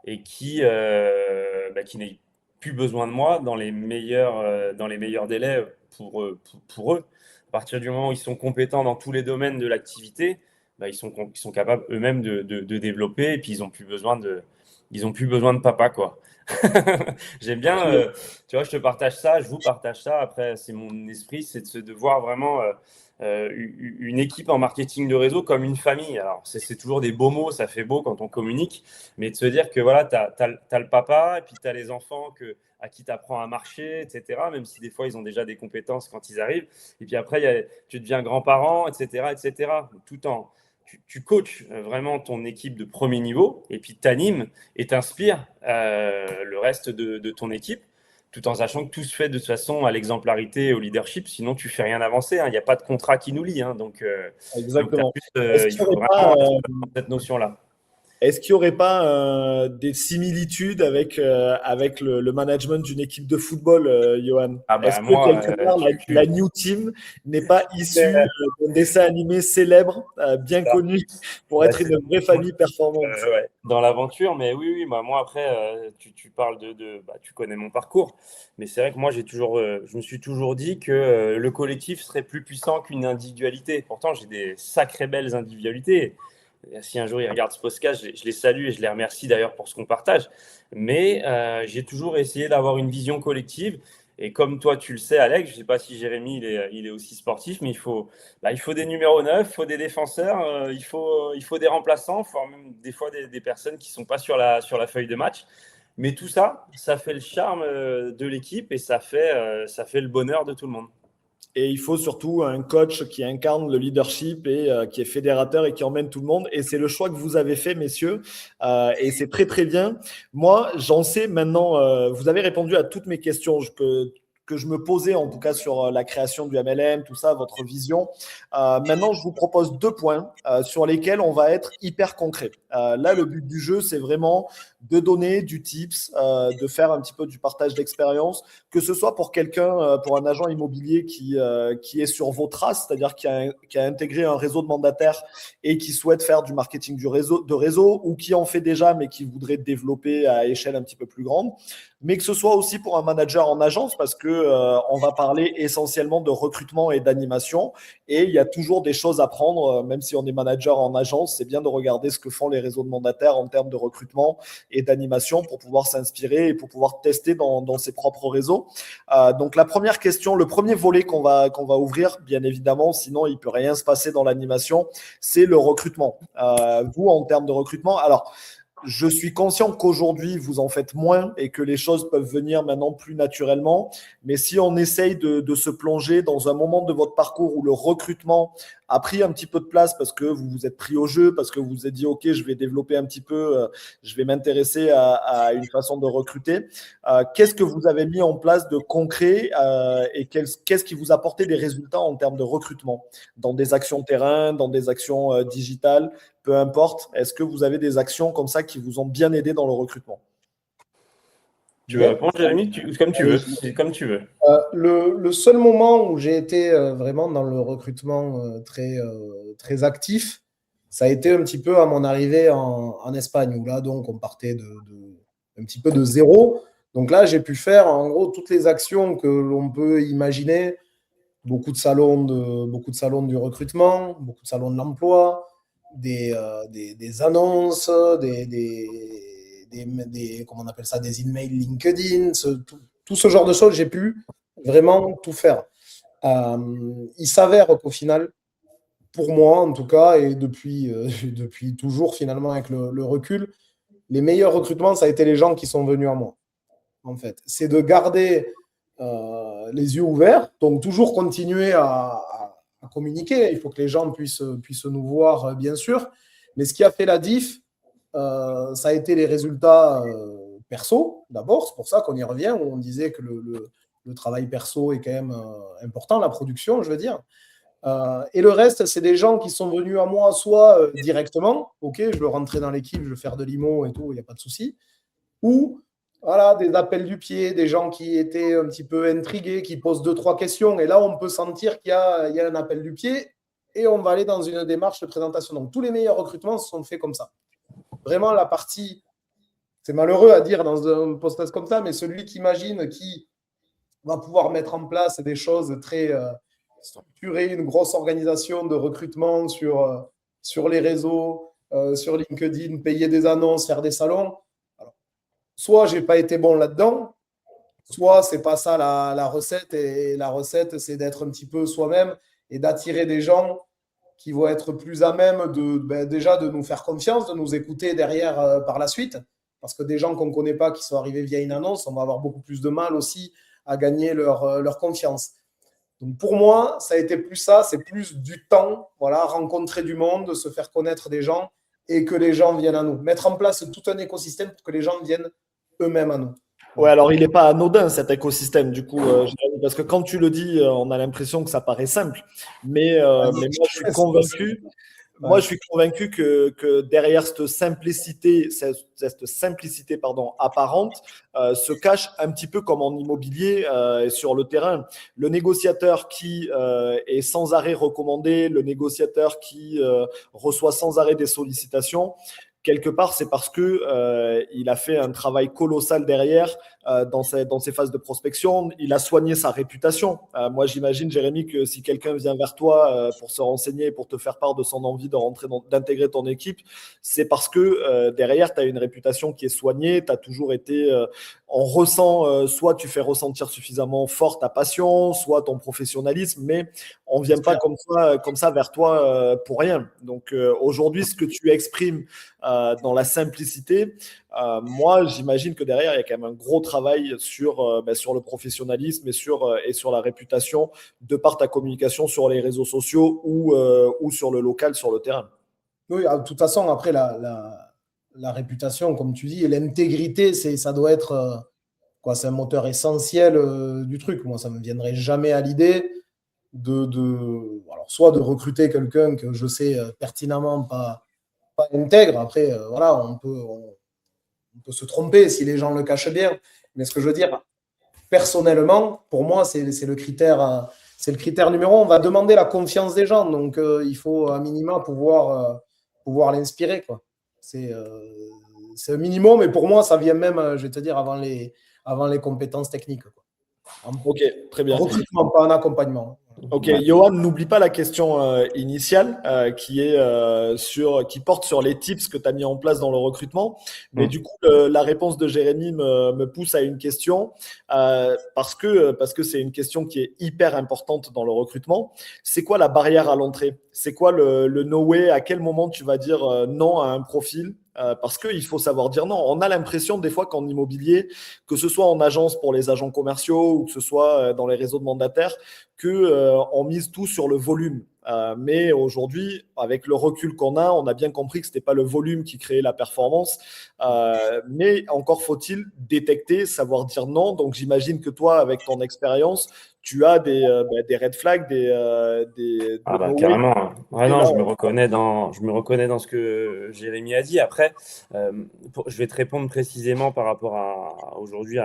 et qui n'aient plus besoin de moi dans les meilleurs délais pour eux. À partir du moment où ils sont compétents dans tous les domaines de l'activité, ils sont capables eux-mêmes de développer et puis ils n'ont plus besoin de papa, quoi. J'aime bien, tu vois, je vous partage ça. Après, c'est mon esprit, c'est de voir vraiment une équipe en marketing de réseau comme une famille. Alors, c'est toujours des beaux mots, ça fait beau quand on communique, mais de se dire que voilà, tu as le papa et puis tu as les enfants à qui tu apprends à marcher, etc. Même si des fois, ils ont déjà des compétences quand ils arrivent. Et puis après, tu deviens grand-parent, etc., etc. Tout en tu coaches vraiment ton équipe de premier niveau et puis tu animes et t'inspires le reste de ton équipe, tout en sachant que tout se fait de toute façon à l'exemplarité et au leadership, sinon tu fais rien avancer. Il n'y a pas de contrat qui nous lie. Donc, exactement. il faut vraiment cette notion-là. Est-ce qu'il n'y aurait pas des similitudes avec le management d'une équipe de football, Johan? Ah bah Est-ce que moi, quelque part, la New Team n'est pas issue d'un dessin animé célèbre, bien connu, pour être une vraie famille performante? Ouais, dans l'aventure, mais oui, moi après, tu parles bah, tu connais mon parcours, mais c'est vrai que moi je me suis toujours dit que le collectif serait plus puissant qu'une individualité. Pourtant, j'ai des sacrées belles individualités. Si un jour ils regardent ce podcast, je les salue et je les remercie d'ailleurs pour ce qu'on partage. Mais j'ai toujours essayé d'avoir une vision collective. Et comme toi, tu le sais, Alex, je ne sais pas si Jérémy il est aussi sportif, mais il faut des numéros 9, il faut des défenseurs, il faut des remplaçants, il faut même des fois des personnes qui ne sont pas sur la feuille de match. Mais tout ça, ça fait le charme de l'équipe et ça fait le bonheur de tout le monde. Et il faut surtout un coach qui incarne le leadership et qui est fédérateur et qui emmène tout le monde. Et c'est le choix que vous avez fait, messieurs. Et c'est très, très bien. Moi, j'en sais maintenant, vous avez répondu à toutes mes questions que je me posais, en tout cas sur la création du MLM, tout ça, votre vision. Maintenant, je vous propose 2 points sur lesquels on va être hyper concret. Là, le but du jeu, c'est vraiment de donner du tips, de faire un petit peu du partage d'expérience, que ce soit pour quelqu'un, pour un agent immobilier qui est sur vos traces, c'est-à-dire qui a intégré un réseau de mandataires et qui souhaite faire du marketing de réseau, ou qui en fait déjà, mais qui voudrait développer à échelle un petit peu plus grande. Mais que ce soit aussi pour un manager en agence, parce que on va parler essentiellement de recrutement et d'animation. Et il y a toujours des choses à prendre, même si on est manager en agence, c'est bien de regarder ce que font les réseaux de mandataires en termes de recrutement et d'animation pour pouvoir s'inspirer et pour pouvoir tester dans ses propres réseaux. Donc la première question, le premier volet qu'on va ouvrir, bien évidemment, sinon il peut rien se passer dans l'animation, c'est le recrutement. Vous, en termes de recrutement, alors je suis conscient qu'aujourd'hui, vous en faites moins et que les choses peuvent venir maintenant plus naturellement. Mais si on essaye de se plonger dans un moment de votre parcours où le recrutement a pris un petit peu de place parce que vous vous êtes pris au jeu, parce que vous vous êtes dit, OK, je vais développer un petit peu, je vais m'intéresser à une façon de recruter. Qu'est-ce que vous avez mis en place de concret et qu'est-ce qui vous a apporté des résultats en termes de recrutement dans des actions terrain, dans des actions digitales? Peu importe, est-ce que vous avez des actions comme ça qui vous ont bien aidé dans le recrutement? Tu veux répondre, Jérémy? Comme tu veux. C'est comme tu veux. Le seul moment où j'ai été vraiment dans le recrutement très actif, ça a été un petit peu à mon arrivée en Espagne, où là, donc, on partait un petit peu de zéro. Donc là, j'ai pu faire, en gros, toutes les actions que l'on peut imaginer. Beaucoup de salons du recrutement, beaucoup de salons de l'emploi, des annonces, comment on appelle ça, des emails LinkedIn, tout ce genre de choses, j'ai pu vraiment tout faire. Il s'avère qu'au final, pour moi en tout cas, et depuis toujours finalement avec le recul, les meilleurs recrutements, ça a été les gens qui sont venus à moi. En fait, c'est de garder les yeux ouverts, donc toujours continuer à communiquer. Il faut que les gens puissent nous voir, bien sûr. Mais ce qui a fait la diff, ça a été les résultats perso, d'abord. C'est pour ça qu'on y revient, où on disait que le travail perso est quand même important, la production, je veux dire. Et le reste, c'est des gens qui sont venus à moi, soit directement, OK, je veux rentrer dans l'équipe, je veux faire de l'IMO et tout, il n'y a pas de souci, ou voilà, des appels du pied, des gens qui étaient un petit peu intrigués, qui posent 2-3 questions. Et là, on peut sentir qu'il y a un appel du pied et on va aller dans une démarche de présentation. Donc, tous les meilleurs recrutements se sont faits comme ça. Vraiment, la partie, c'est malheureux à dire dans un podcast comme ça, mais celui qui imagine qui va pouvoir mettre en place des choses très structurées, une grosse organisation de recrutement sur les réseaux, sur LinkedIn, payer des annonces, faire des salons. Soit je n'ai pas été bon là-dedans, soit ce n'est pas ça la recette. Et la recette, c'est d'être un petit peu soi-même et d'attirer des gens qui vont être plus à même déjà de nous faire confiance, de nous écouter derrière par la suite. Parce que des gens qu'on ne connaît pas, qui sont arrivés via une annonce, on va avoir beaucoup plus de mal aussi à gagner leur confiance. Donc pour moi, ça a été plus ça, c'est plus du temps, voilà, rencontrer du monde, se faire connaître des gens et que les gens viennent à nous. Mettre en place tout un écosystème pour que les gens viennent eux-mêmes à nous. Ouais, alors il n'est pas anodin cet écosystème, du coup, parce que quand tu le dis, on a l'impression que ça paraît simple. Mais moi, je suis convaincu. Moi, Ouais. je suis convaincu que derrière cette simplicité pardon, apparente se cache un petit peu comme en immobilier et sur le terrain. Le négociateur qui est sans arrêt recommandé, le négociateur qui reçoit sans arrêt des sollicitations, quelque part, c'est parce que il a fait un travail colossal derrière dans ses phases de prospection. Il a soigné sa réputation. Moi, j'imagine, Jérémy, que si quelqu'un vient vers toi pour se renseigner, pour te faire part de son envie de d'intégrer ton équipe, c'est parce que derrière, tu as une réputation qui est soignée. Tu as toujours été, on ressent, soit tu fais ressentir suffisamment fort ta passion, soit ton professionnalisme, mais on vient pas comme ça vers toi pour rien. Donc aujourd'hui, ce que tu exprimes dans la simplicité, moi, j'imagine que derrière, il y a quand même un gros travail sur le professionnalisme et sur la réputation de par ta communication sur les réseaux sociaux ou sur le local, sur le terrain. Oui, de toute façon, après, la réputation, comme tu dis, et l'intégrité, ça doit être quoi, c'est un moteur essentiel du truc. Moi, ça ne me viendrait jamais à l'idée alors, soit de recruter quelqu'un que je sais pertinemment pas intègre. Après, voilà, on peut se tromper si les gens le cachent bien. Mais ce que je veux dire, personnellement, pour moi, c'est le critère numéro un. On va demander la confiance des gens. Donc, il faut à minima pouvoir l'inspirer, quoi. C'est un minimum, mais pour moi, ça vient même, je vais te dire, avant les compétences techniques, quoi. Ok, très bien. Recrutement, pas en accompagnement. Ok, Johan, n'oublie pas la question initiale qui porte sur les tips que tu as mis en place dans le recrutement. Mais du coup, la réponse de Jérémy me pousse à une question parce que c'est une question qui est hyper importante dans le recrutement. C'est quoi la barrière à l'entrée? C'est quoi le no way? À quel moment tu vas dire non à un profil? Parce qu'il faut savoir dire non. On a l'impression des fois qu'en immobilier, que ce soit en agence pour les agents commerciaux ou que ce soit dans les réseaux de mandataires, on mise tout sur le volume. Mais aujourd'hui, avec le recul qu'on a, on a bien compris que ce n'était pas le volume qui créait la performance. Mais encore faut-il détecter, savoir dire non. Donc j'imagine que toi, avec ton expérience, tu as des red flags, des Ah bah no way. carrément. Ouais, Et non, là, je me reconnais dans ce que Jérémy a dit. Après, je vais te répondre précisément par rapport aujourd'hui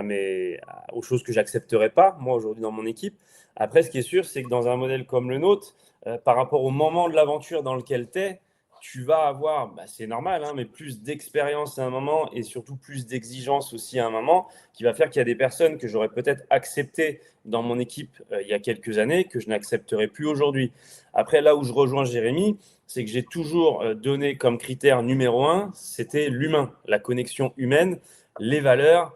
aux choses que j'accepterais pas, moi, aujourd'hui, dans mon équipe. Après, ce qui est sûr, c'est que dans un modèle comme le nôtre, par rapport au moment de l'aventure dans lequel tu es, tu vas avoir, bah, c'est normal, hein, mais plus d'expérience à un moment et surtout plus d'exigence aussi à un moment, qui va faire qu'il y a des personnes que j'aurais peut-être acceptées dans mon équipe il y a quelques années que je n'accepterai plus aujourd'hui. Après, là où je rejoins Jérémy, c'est que j'ai toujours donné comme critère numéro un, c'était l'humain, la connexion humaine, les valeurs,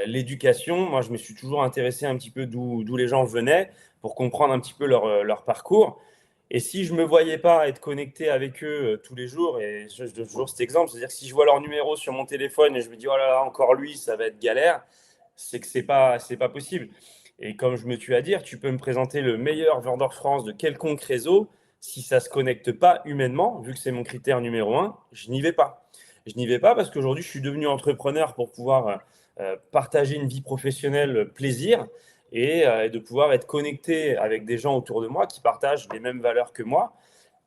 l'éducation. Moi, je me suis toujours intéressé un petit peu d'où les gens venaient pour comprendre un petit peu leur parcours. Et si je ne me voyais pas être connecté avec eux tous les jours, et je donne toujours cet exemple, c'est-à-dire que si je vois leur numéro sur mon téléphone et je me dis, oh là là, encore lui, ça va être galère, c'est que c'est pas possible. Et comme je me tue à dire, tu peux me présenter le meilleur vendeur France de quelconque réseau, si ça ne se connecte pas humainement, vu que c'est mon critère numéro un, je n'y vais pas. Je n'y vais pas parce qu'aujourd'hui, je suis devenu entrepreneur pour pouvoir partager une vie professionnelle plaisir et de pouvoir être connecté avec des gens autour de moi qui partagent les mêmes valeurs que moi.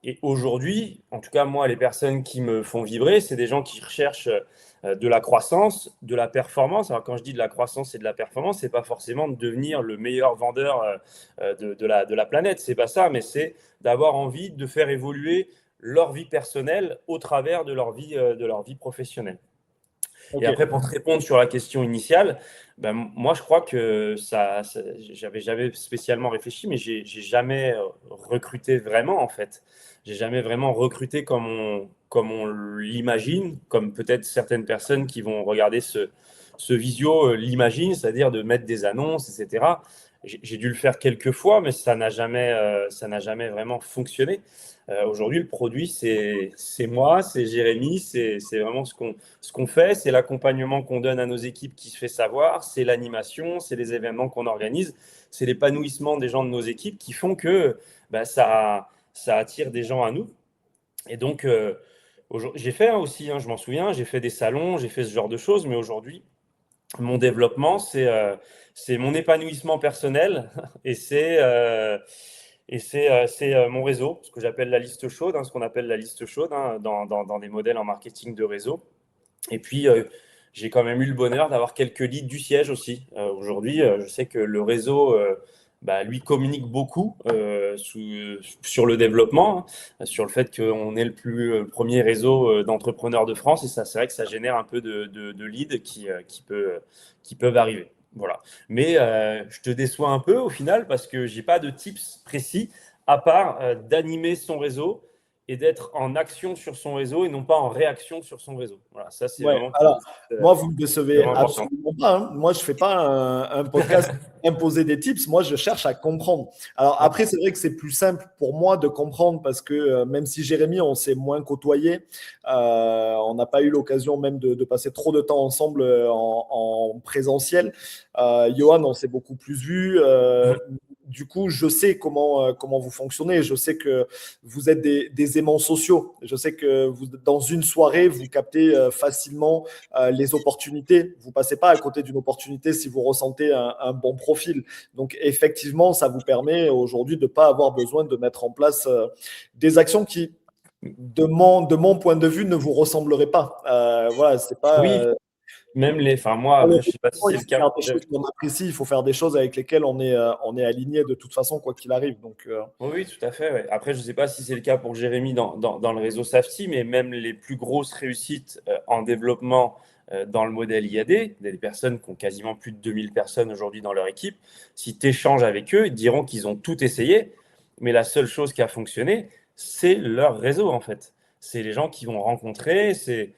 Et aujourd'hui, en tout cas, moi, les personnes qui me font vibrer, c'est des gens qui recherchent de la croissance, de la performance. Alors, quand je dis de la croissance et de la performance, c'est pas forcément de devenir le meilleur vendeur de la planète. C'est pas ça, mais c'est d'avoir envie de faire évoluer leur vie personnelle au travers de leur vie professionnelle. ok. Et après, pour te répondre sur la question initiale, ben, moi, je crois que j'avais spécialement réfléchi, mais j'ai jamais recruté vraiment, en fait. J'ai jamais vraiment recruté comme on l'imagine, comme peut-être certaines personnes qui vont regarder ce visio l'imaginent, c'est-à-dire de mettre des annonces, etc. J'ai dû le faire quelques fois, mais ça n'a jamais vraiment fonctionné. Aujourd'hui, le produit, c'est moi, c'est Jérémy, c'est vraiment ce qu'on fait, c'est l'accompagnement qu'on donne à nos équipes qui se fait savoir, c'est l'animation, c'est les événements qu'on organise, c'est l'épanouissement des gens de nos équipes qui font que bah, ça attire des gens à nous. Et donc, j'ai fait aussi, hein, je m'en souviens, j'ai fait des salons, j'ai fait ce genre de choses, mais aujourd'hui, mon développement, c'est mon épanouissement personnel et Et c'est mon réseau, ce que j'appelle la liste chaude, ce qu'on appelle la liste chaude dans des modèles en marketing de réseau. Et puis, j'ai quand même eu le bonheur d'avoir quelques leads du siège aussi. Aujourd'hui, je sais que le réseau, lui, communique beaucoup sur le développement, sur le fait qu'on est le premier réseau d'entrepreneurs de France. Et ça, c'est vrai que ça génère un peu de leads qui peuvent arriver. Voilà. Mais je te déçois un peu au final parce que j'ai pas de tips précis à part d'animer son réseau et d'être en action sur son réseau et non pas en réaction sur son réseau. Voilà, ça c'est Ouais, vraiment alors, euh, moi, vous ne me décevez vraiment important. absolument pas, hein. Moi, je ne fais pas un podcast imposer des tips. Moi, je cherche à comprendre. Alors, après, c'est vrai que c'est plus simple pour moi de comprendre parce que même si Jérémy, on s'est moins côtoyé, on n'a pas eu l'occasion même de passer trop de temps ensemble en présentiel. Johan, on s'est beaucoup plus vu. Du coup, je sais comment vous fonctionnez. Je sais que vous êtes des aimants sociaux. Je sais que vous, dans une soirée, vous captez facilement les opportunités. Vous passez pas à côté d'une opportunité si vous ressentez un bon profil. Donc, effectivement, ça vous permet aujourd'hui de ne pas avoir besoin de mettre en place des actions qui, de mon point de vue, ne vous ressembleraient pas. Voilà, c'est pas. Oui, même enfin moi, après, je sais pas si Il c'est le faut cas. faire des choses qu'on apprécie, il faut faire des choses avec lesquelles on est aligné de toute façon, quoi qu'il arrive. Donc, Oui, oui, tout à fait. Ouais. Après, je ne sais pas si c'est le cas pour Jérémy dans le réseau Safety, mais même les plus grosses réussites en développement dans le modèle IAD, des personnes qui ont quasiment plus de 2000 personnes aujourd'hui dans leur équipe, si tu échanges avec eux, ils te diront qu'ils ont tout essayé, mais la seule chose qui a fonctionné, c'est leur réseau en fait. C'est les gens qui vont rencontrer, c'est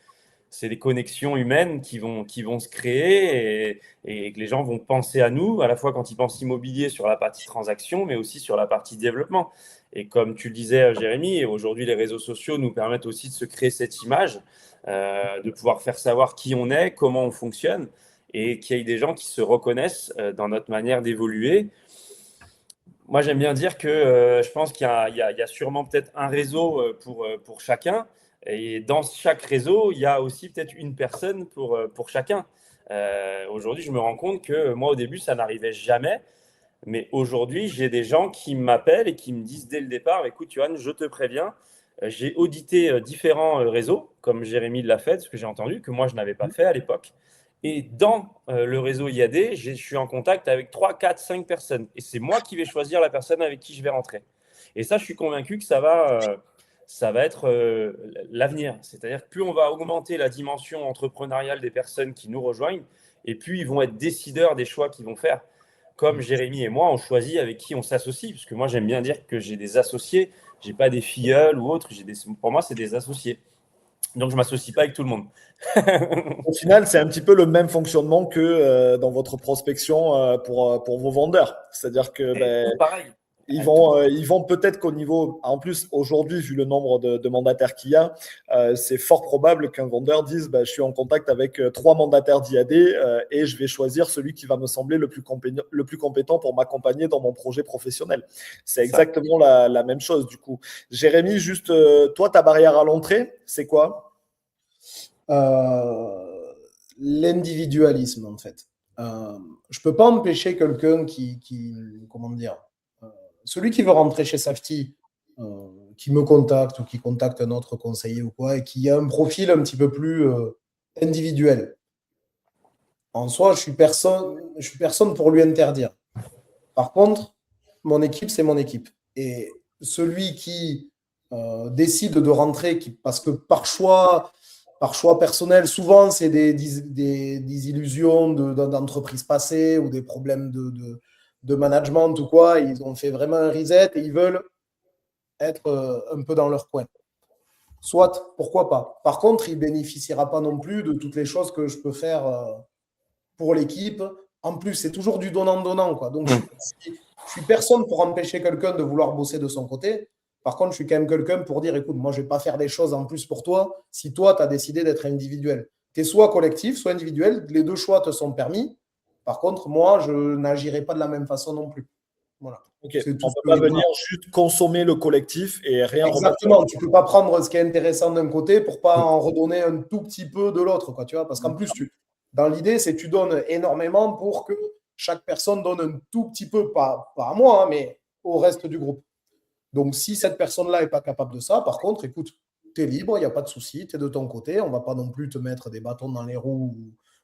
des connexions humaines qui vont se créer et que les gens vont penser à nous, à la fois quand ils pensent immobilier sur la partie transaction, mais aussi sur la partie développement. Et comme tu le disais, Jérémy, aujourd'hui, les réseaux sociaux nous permettent aussi de se créer cette image, de pouvoir faire savoir qui on est, comment on fonctionne, et qu'il y ait des gens qui se reconnaissent dans notre manière d'évoluer. Moi, j'aime bien dire que je pense qu'il y a sûrement peut-être un réseau pour chacun. Et dans chaque réseau, il y a aussi peut-être une personne pour chacun. Aujourd'hui, je me rends compte que moi, au début, ça n'arrivait jamais. Mais aujourd'hui, j'ai des gens qui m'appellent et qui me disent dès le départ, écoute, Johan, je te préviens, j'ai audité différents réseaux, comme Jérémy l'a fait, ce que j'ai entendu, que moi, je n'avais pas fait à l'époque. Et dans le réseau IAD, je suis en contact avec 3, 4, 5 personnes. Et c'est moi qui vais choisir la personne avec qui je vais rentrer. Et ça, je suis convaincu que ça va être l'avenir. C'est-à-dire que plus on va augmenter la dimension entrepreneuriale des personnes qui nous rejoignent, et plus ils vont être décideurs des choix qu'ils vont faire. Comme Jérémy et moi, on choisit avec qui on s'associe. Parce que moi, j'aime bien dire que j'ai des associés. Je n'ai pas des filleuls ou autres. Pour moi, c'est des associés. Donc, je ne m'associe pas avec tout le monde. au final, c'est un petit peu le même fonctionnement que dans votre prospection pour vos vendeurs. C'est-à-dire que Pareil. ils vont peut-être qu'au niveau, en plus aujourd'hui, vu le nombre de mandataires qu'il y a, c'est fort probable qu'un vendeur dise, je suis en contact avec 3 mandataires d'IAD et je vais choisir celui qui va me sembler le plus compétent pour m'accompagner dans mon projet professionnel. C'est exactement la même chose du coup. Jérémy, juste toi, ta barrière à l'entrée, c'est quoi? L'individualisme, en fait. Je peux pas empêcher quelqu'un comment dire, celui qui veut rentrer chez Safety, qui me contacte ou qui contacte un autre conseiller ou quoi, et qui a un profil un petit peu plus individuel. En soi, je suis personne pour lui interdire. Par contre, mon équipe, c'est mon équipe. Et celui qui décide de rentrer, parce que par choix personnel, souvent, c'est des illusions d'entreprises passées ou des problèmes de management ou quoi. Ils ont fait vraiment un reset et ils veulent être un peu dans leur coin. Soit, pourquoi pas. Par contre, il ne bénéficiera pas non plus de toutes les choses que je peux faire pour l'équipe. En plus, c'est toujours du donnant-donnant, quoi. Donc, je suis personne pour empêcher quelqu'un de vouloir bosser de son côté. Par contre, je suis quand même quelqu'un pour dire, écoute, moi, je ne vais pas faire des choses en plus pour toi si toi, tu as décidé d'être individuel. Tu es soit collectif, soit individuel. Les deux choix te sont permis. Par contre, moi, je n'agirai pas de la même façon non plus. Voilà. Okay. On ne peut pas venir juste consommer le collectif et rien remettre. Exactement. Tu ne peux pas prendre ce qui est intéressant d'un côté pour ne pas en redonner un tout petit peu de l'autre, quoi, tu vois. Parce qu'en plus, dans l'idée, c'est que tu donnes énormément pour que chaque personne donne un tout petit peu, pas à moi, mais au reste du groupe. Donc, si cette personne-là n'est pas capable de ça, par contre, écoute, tu es libre, il n'y a pas de souci, tu es de ton côté, on ne va pas non plus te mettre des bâtons dans les roues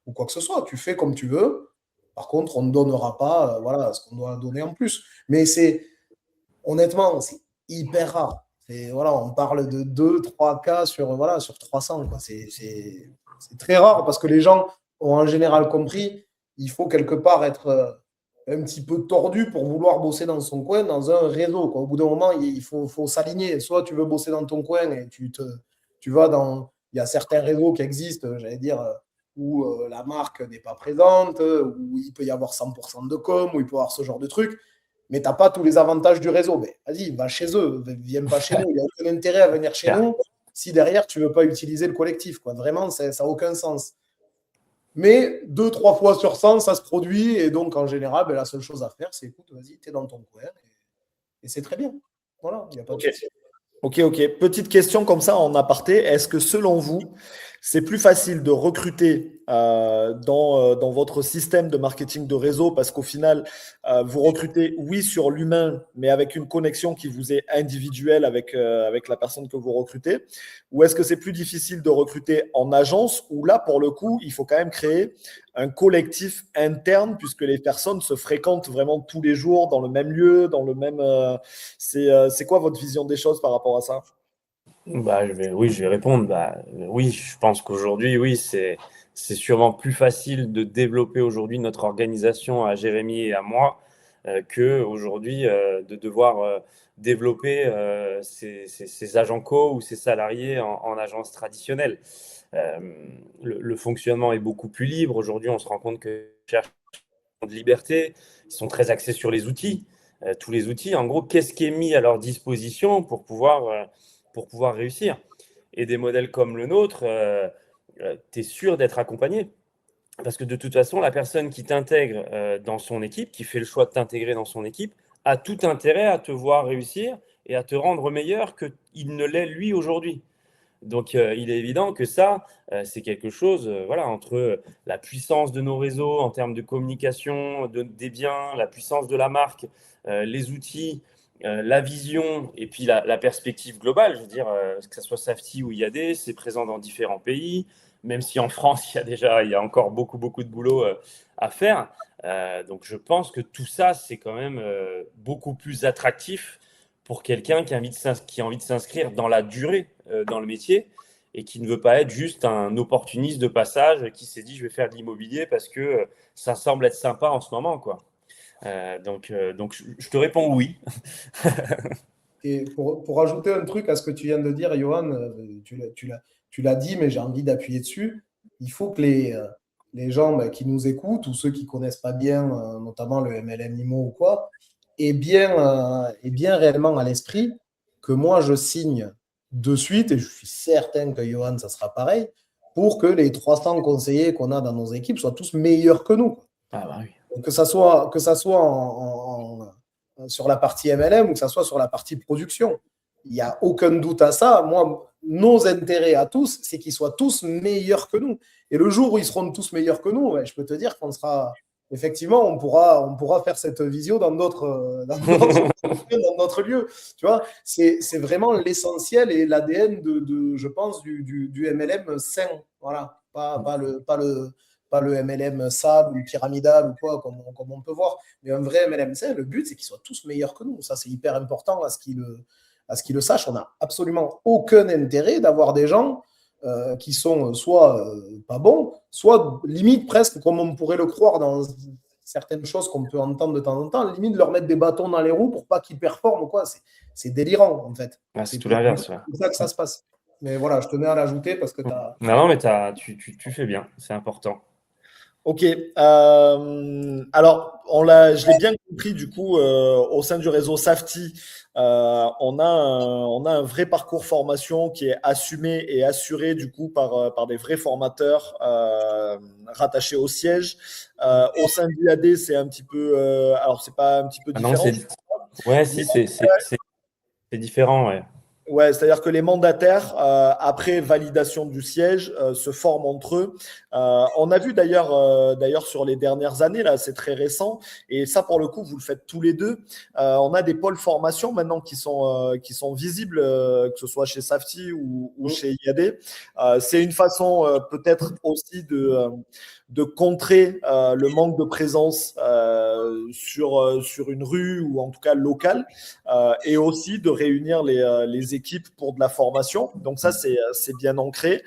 ou quoi que ce soit. Tu fais comme tu veux. Par contre, on ne donnera pas voilà, ce qu'on doit donner en plus. Mais honnêtement, c'est hyper rare. Voilà, on parle de 2-3 cas sur 300. C'est très rare parce que les gens ont en général compris il faut quelque part être un petit peu tordu pour vouloir bosser dans son coin, dans un réseau. Quoi. Au bout d'un moment, il faut s'aligner. Soit tu veux bosser dans ton coin et tu vas dans. Il y a certains réseaux qui existent, j'allais dire, où la marque n'est pas présente, où il peut y avoir 100% de com, où il peut y avoir ce genre de trucs mais tu n'as pas tous les avantages du réseau. Mais vas-y, va chez eux, viens pas chez nous. Il n'y a aucun intérêt à venir chez nous si derrière, tu ne veux pas utiliser le collectif. Quoi. Vraiment, ça n'a aucun sens. Mais 2-3 fois sur 100, ça se produit. Et donc, en général, la seule chose à faire, c'est écoute, vas-y, tu es dans ton coin. Et c'est très bien. Voilà, il n'y a pas de souci. Ok. Petite question comme ça en aparté. Est-ce que selon vous, c'est plus facile de recruter dans votre système de marketing de réseau parce qu'au final, vous recrutez, oui, sur l'humain, mais avec une connexion qui vous est individuelle avec la personne que vous recrutez? Ou est-ce que c'est plus difficile de recruter en agence où là, pour le coup, il faut quand même créer un collectif interne puisque les personnes se fréquentent vraiment tous les jours dans le même lieu, dans le même… c'est quoi votre vision des choses par rapport à ça? Je vais répondre. Oui, je pense qu'aujourd'hui, oui, c'est sûrement plus facile de développer aujourd'hui notre organisation à Jérémy et à moi qu'aujourd'hui de devoir développer ces agents co ou ces salariés en agence traditionnelle. Le fonctionnement est beaucoup plus libre. Aujourd'hui, on se rend compte que les chercheurs de liberté, ils sont très axés sur les outils. Tous les outils, en gros, qu'est-ce qui est mis à leur disposition pour pouvoir réussir. Et des modèles comme le nôtre, tu es sûr d'être accompagné. Parce que de toute façon, la personne qui t'intègre dans son équipe, qui fait le choix de t'intégrer dans son équipe, a tout intérêt à te voir réussir et à te rendre meilleur qu'il ne l'est lui aujourd'hui. Donc, il est évident que ça, c'est quelque chose, entre la puissance de nos réseaux en termes de communication, des biens, la puissance de la marque, les outils, la vision et puis la perspective globale. Je veux dire, que ce soit Safety ou IAD, c'est présent dans différents pays, même si en France, il y a encore beaucoup, beaucoup de boulot à faire. Donc, je pense que tout ça, c'est quand même beaucoup plus attractif pour quelqu'un qui a envie de s'inscrire dans la durée dans le métier et qui ne veut pas être juste un opportuniste de passage qui s'est dit je vais faire de l'immobilier parce que ça semble être sympa en ce moment, quoi. Donc, je te réponds oui. Et pour ajouter un truc à ce que tu viens de dire, Johan, tu l'as dit, mais j'ai envie d'appuyer dessus. Il faut que les gens qui nous écoutent ou ceux qui ne connaissent pas bien, notamment le MLM IMO ou quoi, aient bien réellement à l'esprit que moi, je signe de suite, et je suis certain que Johan, ça sera pareil, pour que les 300 conseillers qu'on a dans nos équipes soient tous meilleurs que nous. Ah bah oui. Donc, que ça soit sur la partie MLM ou que ça soit sur la partie production. Il n'y a aucun doute à ça. Moi, nos intérêts à tous, c'est qu'ils soient tous meilleurs que nous. Et le jour où ils seront tous meilleurs que nous, je peux te dire qu'on sera… Effectivement, on pourra faire cette visio dans d'autres lieux. Tu vois, c'est vraiment l'essentiel et l'ADN je pense, du MLM sain. Voilà, pas le MLM sale ou pyramidal ou quoi, comme on peut voir. Mais un vrai MLM sain, le but, c'est qu'ils soient tous meilleurs que nous. Ça, c'est hyper important à ce qu'ils le sachent. On n'a absolument aucun intérêt d'avoir des gens qui sont soit pas bons, soit limite presque, comme on pourrait le croire dans certaines choses qu'on peut entendre de temps en temps, limite leur mettre des bâtons dans les roues pour pas qu'ils performent ou quoi. C'est délirant, en fait. C'est tout l'inverse. C'est comme ça que ça se passe. Mais voilà, je tenais à l'ajouter parce que tu as… Non, mais tu fais bien, c'est important. Ok. Alors, je l'ai bien compris du coup, au sein du réseau Safety, on a un vrai parcours formation qui est assumé et assuré du coup par des vrais formateurs rattachés au siège. Au sein du IAD, c'est un petit peu, alors c'est pas un petit peu différent. Ouais, si, c'est différent, ouais. Ouais, c'est-à-dire que les mandataires, après validation du siège, se forment entre eux. On a vu d'ailleurs sur les dernières années, là, c'est très récent, et ça pour le coup, vous le faites tous les deux. On a des pôles formation maintenant qui sont visibles, que ce soit chez Safety ou chez IAD. C'est une façon peut-être aussi de contrer le manque de présence sur une rue ou en tout cas locale, et aussi de réunir les équipes pour de la formation. Donc ça, c'est bien ancré.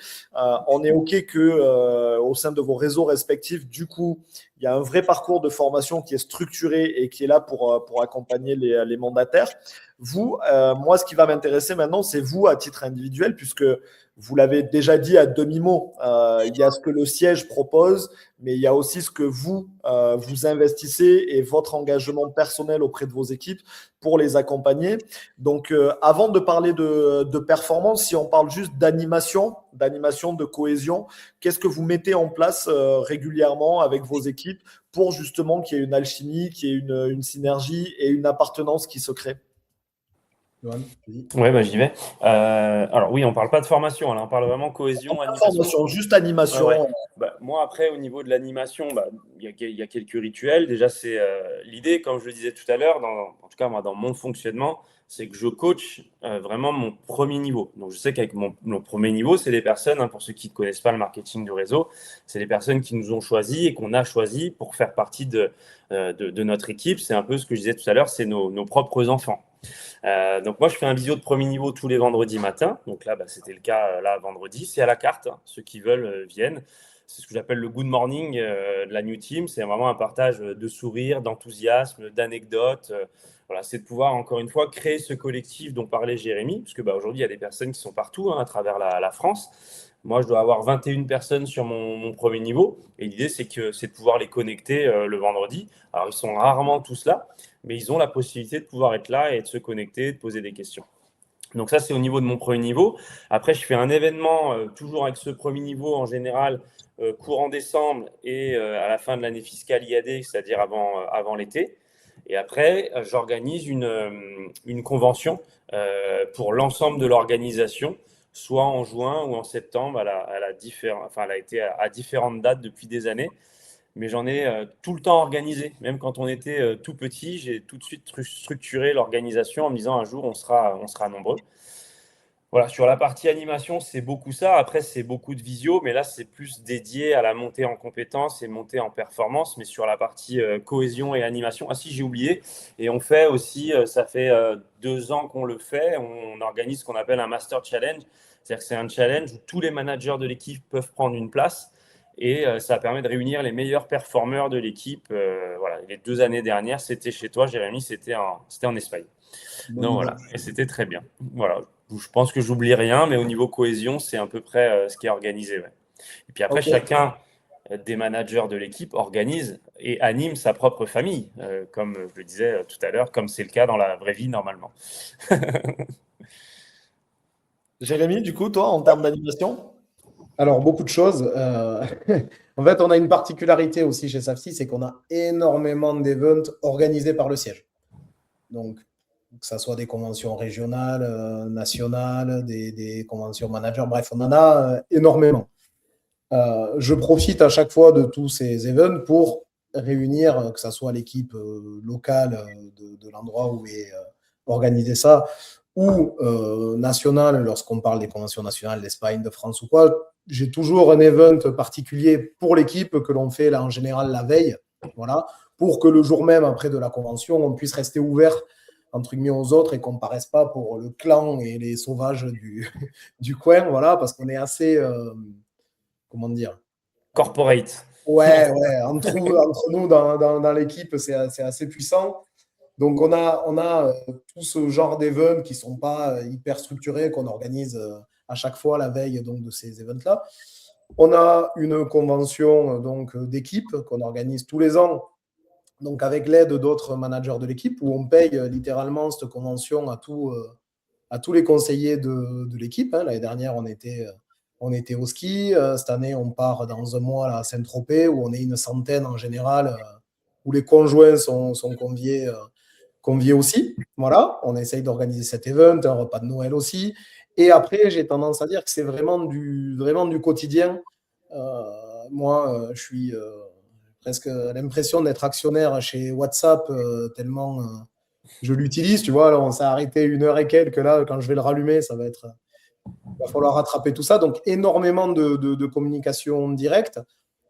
On est OK que au sein de vos réseaux respectifs, du coup, il y a un vrai parcours de formation qui est structuré et qui est là pour accompagner les mandataires. Vous, moi, ce qui va m'intéresser maintenant, c'est vous à titre individuel, puisque vous l'avez déjà dit à demi-mot. Il y a ce que le siège propose, mais il y a aussi ce que vous investissez et votre engagement personnel auprès de vos équipes pour les accompagner. Donc, avant de parler de performance, si on parle juste d'animation, de cohésion, qu'est-ce que vous mettez en place régulièrement avec vos équipes pour justement qu'il y ait une alchimie, qu'il y ait une synergie et une appartenance qui se crée? Johan, Ouais, j'y vais. Alors oui, on parle pas de formation, là, on parle vraiment cohésion, animation. Formation, juste animation. Ouais. Moi, après, au niveau de l'animation, il y a quelques rituels. Déjà, c'est l'idée, comme je le disais tout à l'heure, en tout cas, moi, dans mon fonctionnement, c'est que je coach vraiment mon premier niveau. Donc, je sais qu'avec mon premier niveau, c'est des personnes, pour ceux qui ne connaissent pas le marketing du réseau, c'est des personnes qui nous ont choisis et qu'on a choisis pour faire partie de notre équipe. C'est un peu ce que je disais tout à l'heure, c'est nos propres enfants. Donc moi, je fais un visio de premier niveau tous les vendredis matins. Donc là, c'était le cas là vendredi. C'est à la carte. Ceux qui veulent viennent. C'est ce que j'appelle le good morning de la New Team. C'est vraiment un partage de sourires, d'enthousiasme, d'anecdotes. Voilà, c'est de pouvoir, encore une fois, créer ce collectif dont parlait Jérémy. Parce que aujourd'hui, il y a des personnes qui sont partout à travers la France. Moi, je dois avoir 21 personnes sur mon premier niveau. Et l'idée, c'est de pouvoir les connecter le vendredi. Alors, ils sont rarement tous là, mais ils ont la possibilité de pouvoir être là et de se connecter, de poser des questions. Donc ça, c'est au niveau de mon premier niveau. Après, je fais un événement, toujours avec ce premier niveau en général, courant décembre et à la fin de l'année fiscale IAD, c'est-à-dire avant l'été. Et après, j'organise une convention pour l'ensemble de l'organisation, soit en juin ou en septembre. Elle a été à différentes dates depuis des années. Mais j'en ai tout le temps organisé. Même quand on était tout petit, j'ai tout de suite structuré l'organisation en me disant un jour, on sera nombreux. Voilà, sur la partie animation, c'est beaucoup ça. Après, c'est beaucoup de visio, mais là, c'est plus dédié à la montée en compétences et montée en performance. Mais sur la partie cohésion et animation, ah si, j'ai oublié. Et on fait aussi, ça fait 2 ans qu'on le fait, on organise ce qu'on appelle un Master Challenge. C'est-à-dire que c'est un challenge où tous les managers de l'équipe peuvent prendre une place. Et ça permet de réunir les meilleurs performeurs de l'équipe. Voilà. Les 2 années dernières, c'était chez toi, Jérémy, c'était en Espagne. Donc voilà, et c'était très bien. Voilà, je pense que j'oublie rien, mais au niveau cohésion, c'est à peu près ce qui est organisé. Ouais. Et puis après, chacun des managers de l'équipe organise et anime sa propre famille, comme je le disais tout à l'heure, comme c'est le cas dans la vraie vie normalement. Jérémy, du coup, toi, en termes d'animation? Alors, beaucoup de choses. En fait, on a une particularité aussi chez Safety, c'est qu'on a énormément d'events organisés par le siège. Donc, que ce soit des conventions régionales, nationales, des conventions managers, bref, on en a énormément. Je profite à chaque fois de tous ces events pour réunir, que ce soit l'équipe locale de l'endroit où est organisé ça, ou nationale, lorsqu'on parle des conventions nationales d'Espagne, de France ou quoi. J'ai toujours un event particulier pour l'équipe que l'on fait là en général la veille, voilà, pour que le jour même après de la convention, on puisse rester ouvert entre guillemets aux autres et qu'on ne paraisse pas pour le clan et les sauvages du coin, voilà, parce qu'on est assez, comment dire, corporate. Ouais, entre nous dans l'équipe, c'est assez puissant. Donc, on a tout ce genre d'events qui ne sont pas hyper structurés, qu'on organise à chaque fois la veille donc, de ces events-là. On a une convention donc d'équipe qu'on organise tous les ans, donc avec l'aide d'autres managers de l'équipe, où on paye littéralement cette convention à tous les conseillers de l'équipe. L'année dernière, on était au ski. Cette année, on part dans un mois là, à Saint-Tropez, où on est une centaine en général, où les conjoints sont conviés convier aussi. Voilà, on essaye d'organiser cet event, un repas de Noël aussi. Et après, j'ai tendance à dire que c'est vraiment du quotidien. Moi, je suis presque l'impression d'être actionnaire chez WhatsApp tellement je l'utilise. Tu vois, là, on s'est arrêté 1 heure et quelques. Là, quand je vais le rallumer, il va falloir rattraper tout ça. Donc, énormément de communication directe.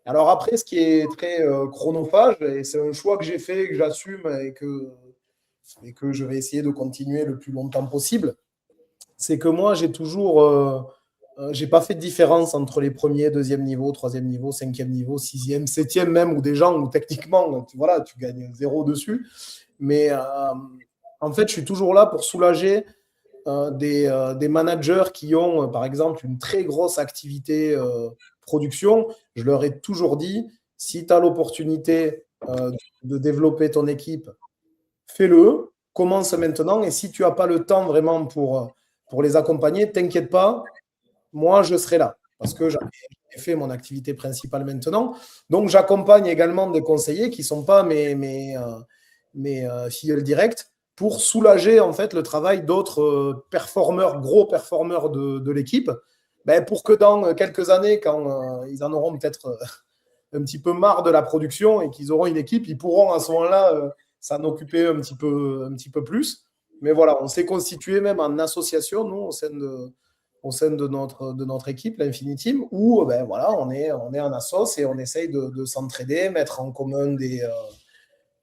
Alors après, ce qui est très chronophage, et c'est un choix que j'ai fait, que j'assume et que je vais essayer de continuer le plus longtemps possible, c'est que moi, j'ai pas fait de différence entre les premiers, deuxième niveau, troisième niveau, cinquième niveau, sixième, septième même, ou des gens où techniquement, voilà, tu gagnes 0 dessus. Mais en fait, je suis toujours là pour soulager des managers qui ont, par exemple, une très grosse activité production. Je leur ai toujours dit, si tu as l'opportunité de développer ton équipe, fais-le, commence maintenant. Et si tu n'as pas le temps vraiment pour les accompagner, t'inquiète pas, moi, je serai là. Parce que j'ai fait mon activité principale maintenant. Donc, j'accompagne également des conseillers qui ne sont pas mes filleuls directs pour soulager en fait le travail d'autres performeurs, gros performeurs de l'équipe, pour que dans quelques années, quand ils en auront peut-être un petit peu marre de la production et qu'ils auront une équipe, ils pourront à ce moment-là s'en occuper un petit peu plus. Mais voilà, on s'est constitué même en association, nous, au sein de notre équipe, l'Infinity Team, où voilà, on est en assos et on essaye de s'entraider, mettre en commun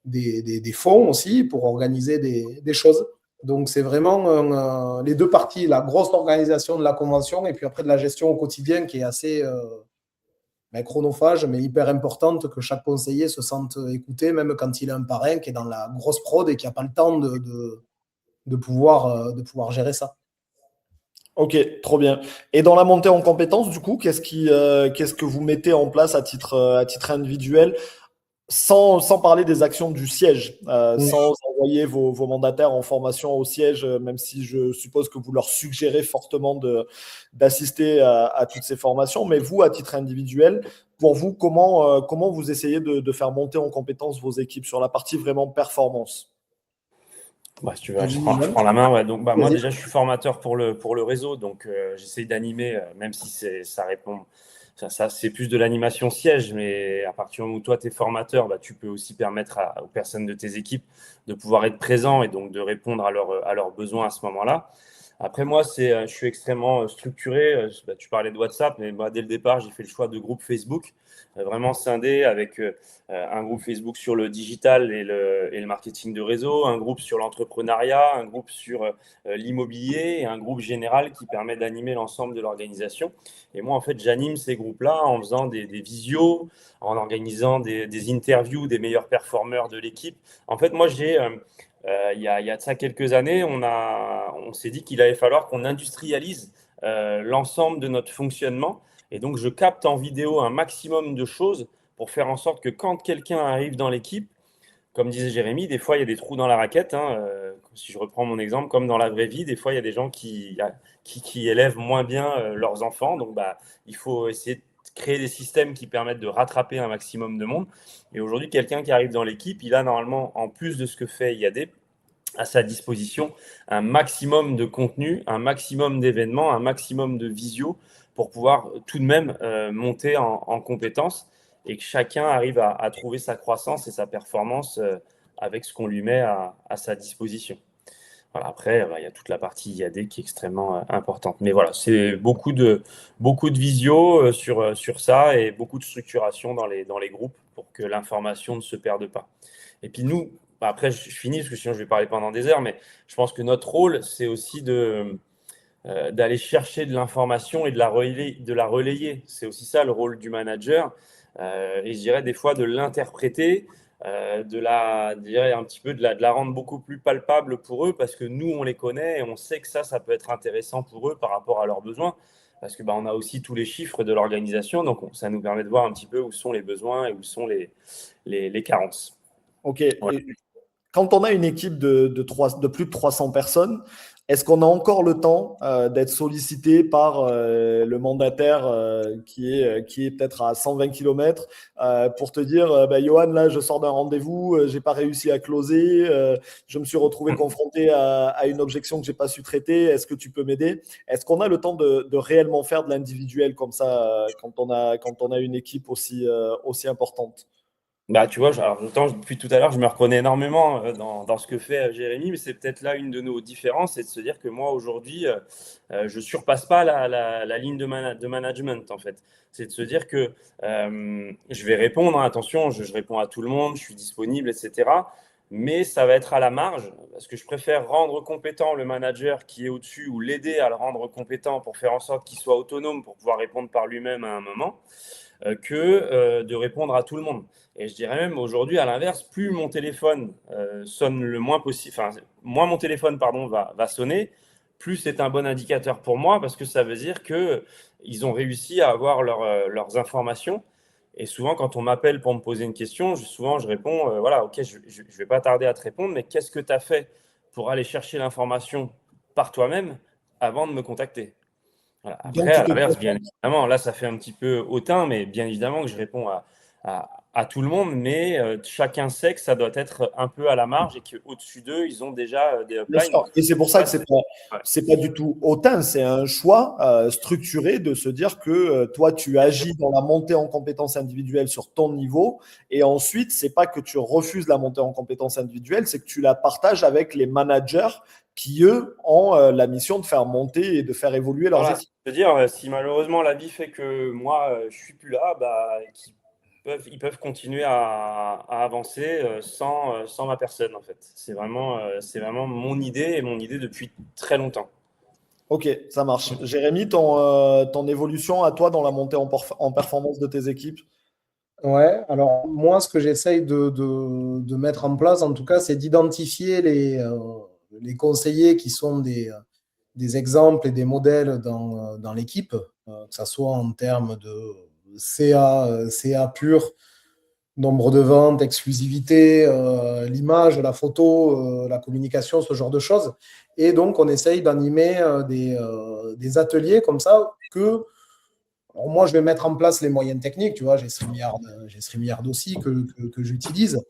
des fonds aussi pour organiser des choses. Donc, c'est vraiment les deux parties, la grosse organisation de la convention et puis après de la gestion au quotidien qui est assez chronophage, mais hyper importante, que chaque conseiller se sente écouté, même quand il est un parrain qui est dans la grosse prod et qui n'a pas le temps de pouvoir gérer ça. Ok, trop bien. Et dans la montée en compétences, du coup, qu'est-ce que vous mettez en place à titre individuel, sans parler des actions du siège, sans envoyer vos mandataires en formation au siège, même si je suppose que vous leur suggérez fortement d'assister à toutes ces formations. Mais vous, à titre individuel, pour vous, comment vous essayez de faire monter en compétences vos équipes sur la partie vraiment performance? Si tu veux, je prends la main. Ouais. Donc, moi, déjà, je suis formateur pour le réseau. Donc, j'essaye d'animer, même si ça répond. Ça, c'est plus de l'animation siège, mais à partir du moment où toi, tu es formateur, tu peux aussi permettre aux personnes de tes équipes de pouvoir être présents et donc de répondre à leurs besoins à ce moment-là. Après, moi, je suis extrêmement structuré. Tu parlais de WhatsApp, mais dès le départ, j'ai fait le choix de groupe Facebook, vraiment scindé avec un groupe Facebook sur le digital et le marketing de réseau, un groupe sur l'entrepreneuriat, un groupe sur l'immobilier et un groupe général qui permet d'animer l'ensemble de l'organisation. Et moi, en fait, j'anime ces groupes-là en faisant des visios, en organisant des interviews des meilleurs performeurs de l'équipe. En fait, moi, il y a de ça quelques années, on s'est dit qu'il allait falloir qu'on industrialise l'ensemble de notre fonctionnement. Et donc, je capte en vidéo un maximum de choses pour faire en sorte que quand quelqu'un arrive dans l'équipe, comme disait Jérémy, des fois, il y a des trous dans la raquette. Si je reprends mon exemple, comme dans la vraie vie, des fois, il y a des gens qui élèvent moins bien leurs enfants. Donc, il faut essayer de créer des systèmes qui permettent de rattraper un maximum de monde. Et aujourd'hui, quelqu'un qui arrive dans l'équipe, il a normalement, en plus de ce que fait IAD, à sa disposition un maximum de contenu, un maximum d'événements, un maximum de visio pour pouvoir tout de même monter en compétences et que chacun arrive à trouver sa croissance et sa performance avec ce qu'on lui met à sa disposition. Voilà, après, il y a toute la partie IAD qui est extrêmement importante. Mais voilà, c'est beaucoup de visio sur ça et beaucoup de structuration dans les groupes pour que l'information ne se perde pas. Et puis nous, après, je finis parce que sinon je vais parler pendant des heures, mais je pense que notre rôle, c'est aussi d'aller chercher de l'information et de la relayer. C'est aussi ça le rôle du manager. Et je dirais des fois de l'interpréter, un petit peu de la rendre beaucoup plus palpable pour eux parce que nous, on les connaît et on sait que ça peut être intéressant pour eux par rapport à leurs besoins. Parce que on a aussi tous les chiffres de l'organisation, donc ça nous permet de voir un petit peu où sont les besoins et où sont les carences. Ok. Voilà. Quand on a une équipe de plus de 300 personnes, Est-ce qu'on a encore le temps d'être sollicité par le mandataire qui est peut-être à 120 km pour te dire bah, Johan, là, je sors d'un rendez-vous, j'ai pas réussi à closer, je me suis retrouvé confronté à une objection que j'ai pas su traiter, est-ce que tu peux m'aider? Est-ce qu'on a le temps de réellement faire de l'individuel comme ça quand on a une équipe aussi importante? Bah, tu vois, alors, autant depuis tout à l'heure, je me reconnais énormément dans ce que fait Jérémy, mais c'est peut-être là une de nos différences, c'est de se dire que moi, aujourd'hui, je surpasse pas la ligne de management, en fait. C'est de se dire que je vais répondre, hein, attention, je réponds à tout le monde, je suis disponible, etc. Mais ça va être à la marge, parce que je préfère rendre compétent le manager qui est au-dessus ou l'aider à le rendre compétent pour faire en sorte qu'il soit autonome pour pouvoir répondre par lui-même à un moment, que de répondre à tout le monde. Et je dirais même aujourd'hui, à l'inverse, plus mon téléphone sonne le moins possible, enfin, moins mon téléphone pardon, va sonner, plus c'est un bon indicateur pour moi parce que ça veut dire qu'ils ont réussi à avoir leurs informations. Et souvent, quand on m'appelle pour me poser une question, souvent je réponds voilà, ok, je ne vais pas tarder à te répondre, mais qu'est-ce que tu as fait pour aller chercher l'information par toi-même avant de me contacter? Voilà. Donc, Après, tu à te l'inverse, bien évidemment, là, ça fait un petit peu hautain, mais bien évidemment que je réponds à tout le monde, mais chacun sait que ça doit être un peu à la marge et qu'au-dessus d'eux, ils ont déjà des Bien uplines. sûr. Et c'est pour ça Ouais, que ouais. c'est pas du tout hautain, c'est un choix structuré de se dire que toi, tu Bien sûr. agis dans la montée en compétences individuelles sur ton niveau. Et ensuite, c'est pas que tu refuses la montée en compétences individuelles, c'est que tu la partages avec les managers qui, eux, ont la mission de faire monter et de faire évoluer leurs Voilà, équipes. c'est-à-dire, si malheureusement la vie fait que moi, je suis plus là, bah, ils peuvent continuer à avancer sans ma personne, en fait. C'est vraiment mon idée et mon idée depuis très longtemps. Ok, ça marche. Jérémy, ton évolution à toi dans la montée en performance de tes équipes? Ouais, alors moi, ce que j'essaye de mettre en place, en tout cas, c'est d'identifier les conseillers qui sont des exemples et des modèles dans l'équipe, que ce soit en termes de CA pur, nombre de ventes, exclusivité, l'image, la photo, la communication, ce genre de choses. Et donc, on essaye d'animer des ateliers comme ça que alors moi, je vais mettre en place les moyens techniques, tu vois, j'ai StreamYard aussi que j'utilise,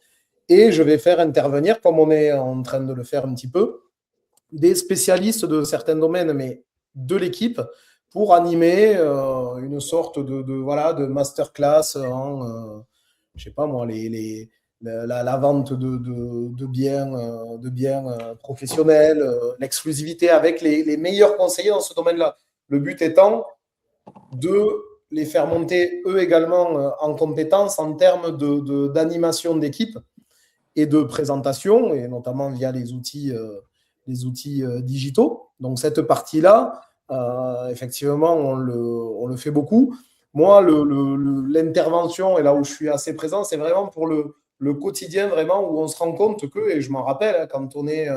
et je vais faire intervenir, comme on est en train de le faire un petit peu, des spécialistes de certains domaines, mais de l'équipe, pour animer une sorte voilà, de masterclass en, je sais pas moi, la vente de biens professionnels, l'exclusivité avec les meilleurs conseillers dans ce domaine-là. Le but étant de les faire monter eux également en compétences en termes d'animation d'équipe et de présentation, et notamment via les outils digitaux. Donc cette partie-là, effectivement, on le fait beaucoup. Moi, l'intervention, et là où je suis assez présent, c'est vraiment pour le quotidien, vraiment, où on se rend compte que, et je m'en rappelle, hein, quand on est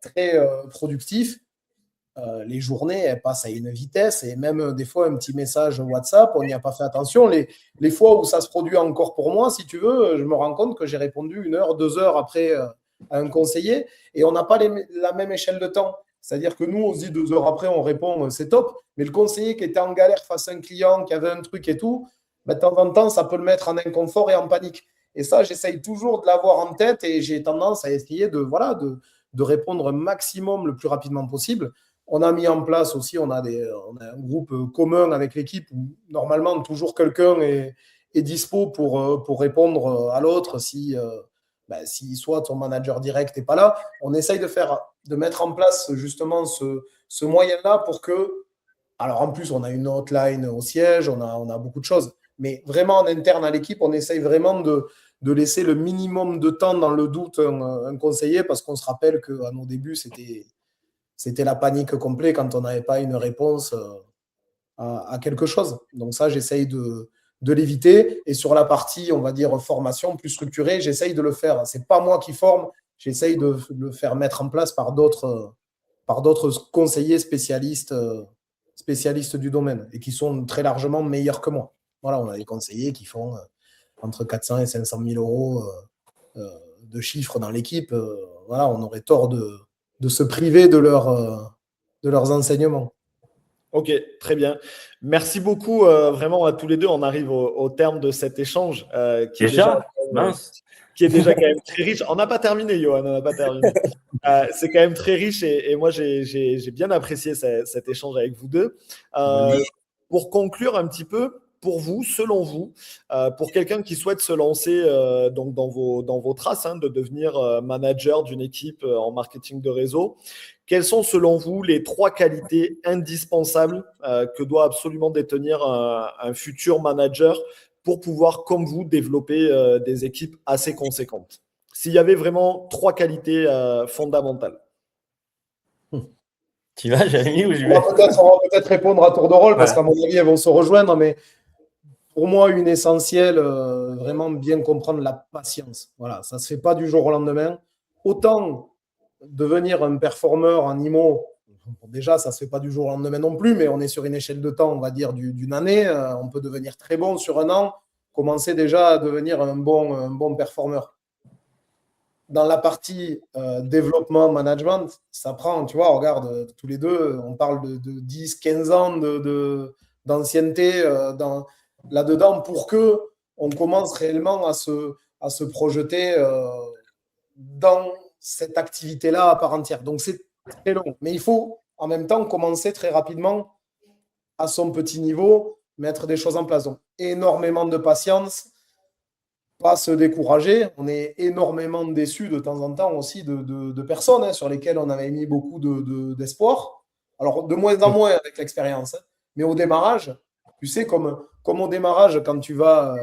très productif, les journées, elles passent à une vitesse et même des fois un petit message WhatsApp, on n'y a pas fait attention. Les fois où ça se produit encore pour moi, si tu veux, je me rends compte que j'ai répondu 1 heure, 2 heures après à un conseiller et on n'a pas la même échelle de temps. C'est-à-dire que nous, on se dit 2 heures après, on répond, c'est top. Mais le conseiller qui était en galère face à un client, qui avait un truc et tout, ben, de temps en temps, ça peut le mettre en inconfort et en panique. Et ça, j'essaye toujours de l'avoir en tête et j'ai tendance à essayer voilà, de répondre un maximum le plus rapidement possible. On a mis en place aussi, on a un groupe commun avec l'équipe où normalement toujours quelqu'un est dispo pour répondre à l'autre si soit ton manager direct n'est pas là. On essaye de mettre en place justement ce moyen-là pour que, alors en plus on a une hotline au siège, on a beaucoup de choses, mais vraiment en interne à l'équipe, on essaye vraiment de laisser le minimum de temps dans le doute un conseiller parce qu'on se rappelle qu'à nos débuts, c'était la panique complète quand on n'avait pas une réponse à quelque chose. Donc ça, j'essaye de l'éviter. Et sur la partie, on va dire, formation plus structurée, j'essaye de le faire. Ce n'est pas moi qui forme, j'essaye de le faire mettre en place par d'autres conseillers spécialistes du domaine et qui sont très largement meilleurs que moi. Voilà, on a des conseillers qui font entre 400 et 500 000 euros de chiffres dans l'équipe. Voilà, on aurait tort se priver de leurs enseignements. Ok, très bien. Merci beaucoup vraiment à tous les deux. On arrive au terme de cet échange Déjà, mince. qui est déjà quand même très riche. On n'a pas terminé, Johan, on n'a pas terminé. C'est quand même très riche et moi, j'ai bien apprécié cet échange avec vous deux. Pour conclure un petit peu, pour vous, selon vous, pour quelqu'un qui souhaite se lancer donc dans vos traces, de devenir manager d'une équipe en marketing de réseau, quelles sont selon vous les 3 qualités indispensables que doit absolument détenir un futur manager pour pouvoir, comme vous, développer des équipes assez conséquentes? S'il y avait vraiment 3 qualités fondamentales. Tu vas, Jérémy, ou je On vais? va peut-être répondre à tour de rôle parce Ouais. qu'à mon avis, elles vont se rejoindre. Mais pour moi, une essentielle, vraiment bien comprendre la patience. Voilà, ça ne se fait pas du jour au lendemain. Autant devenir un performeur en IMO, déjà, ça ne se fait pas du jour au lendemain non plus, mais on est sur une échelle de temps, on va dire, d'une année. On peut devenir très bon sur un an, commencer déjà à devenir un bon performeur. Dans la partie développement, management, ça prend, tu vois, regarde, tous les deux, on parle de 10, 15 ans d'ancienneté là-dedans pour que on commence réellement à se projeter dans cette activité-là à part entière. Donc, c'est très long. Mais il faut en même temps commencer très rapidement à son petit niveau, mettre des choses en place. Donc, énormément de patience, pas se décourager. On est énormément déçus de temps en temps aussi de personnes sur lesquelles on avait mis beaucoup d'espoir. Alors, de moins en moins avec l'expérience. Mais au démarrage, tu sais, comme au démarrage, quand tu vas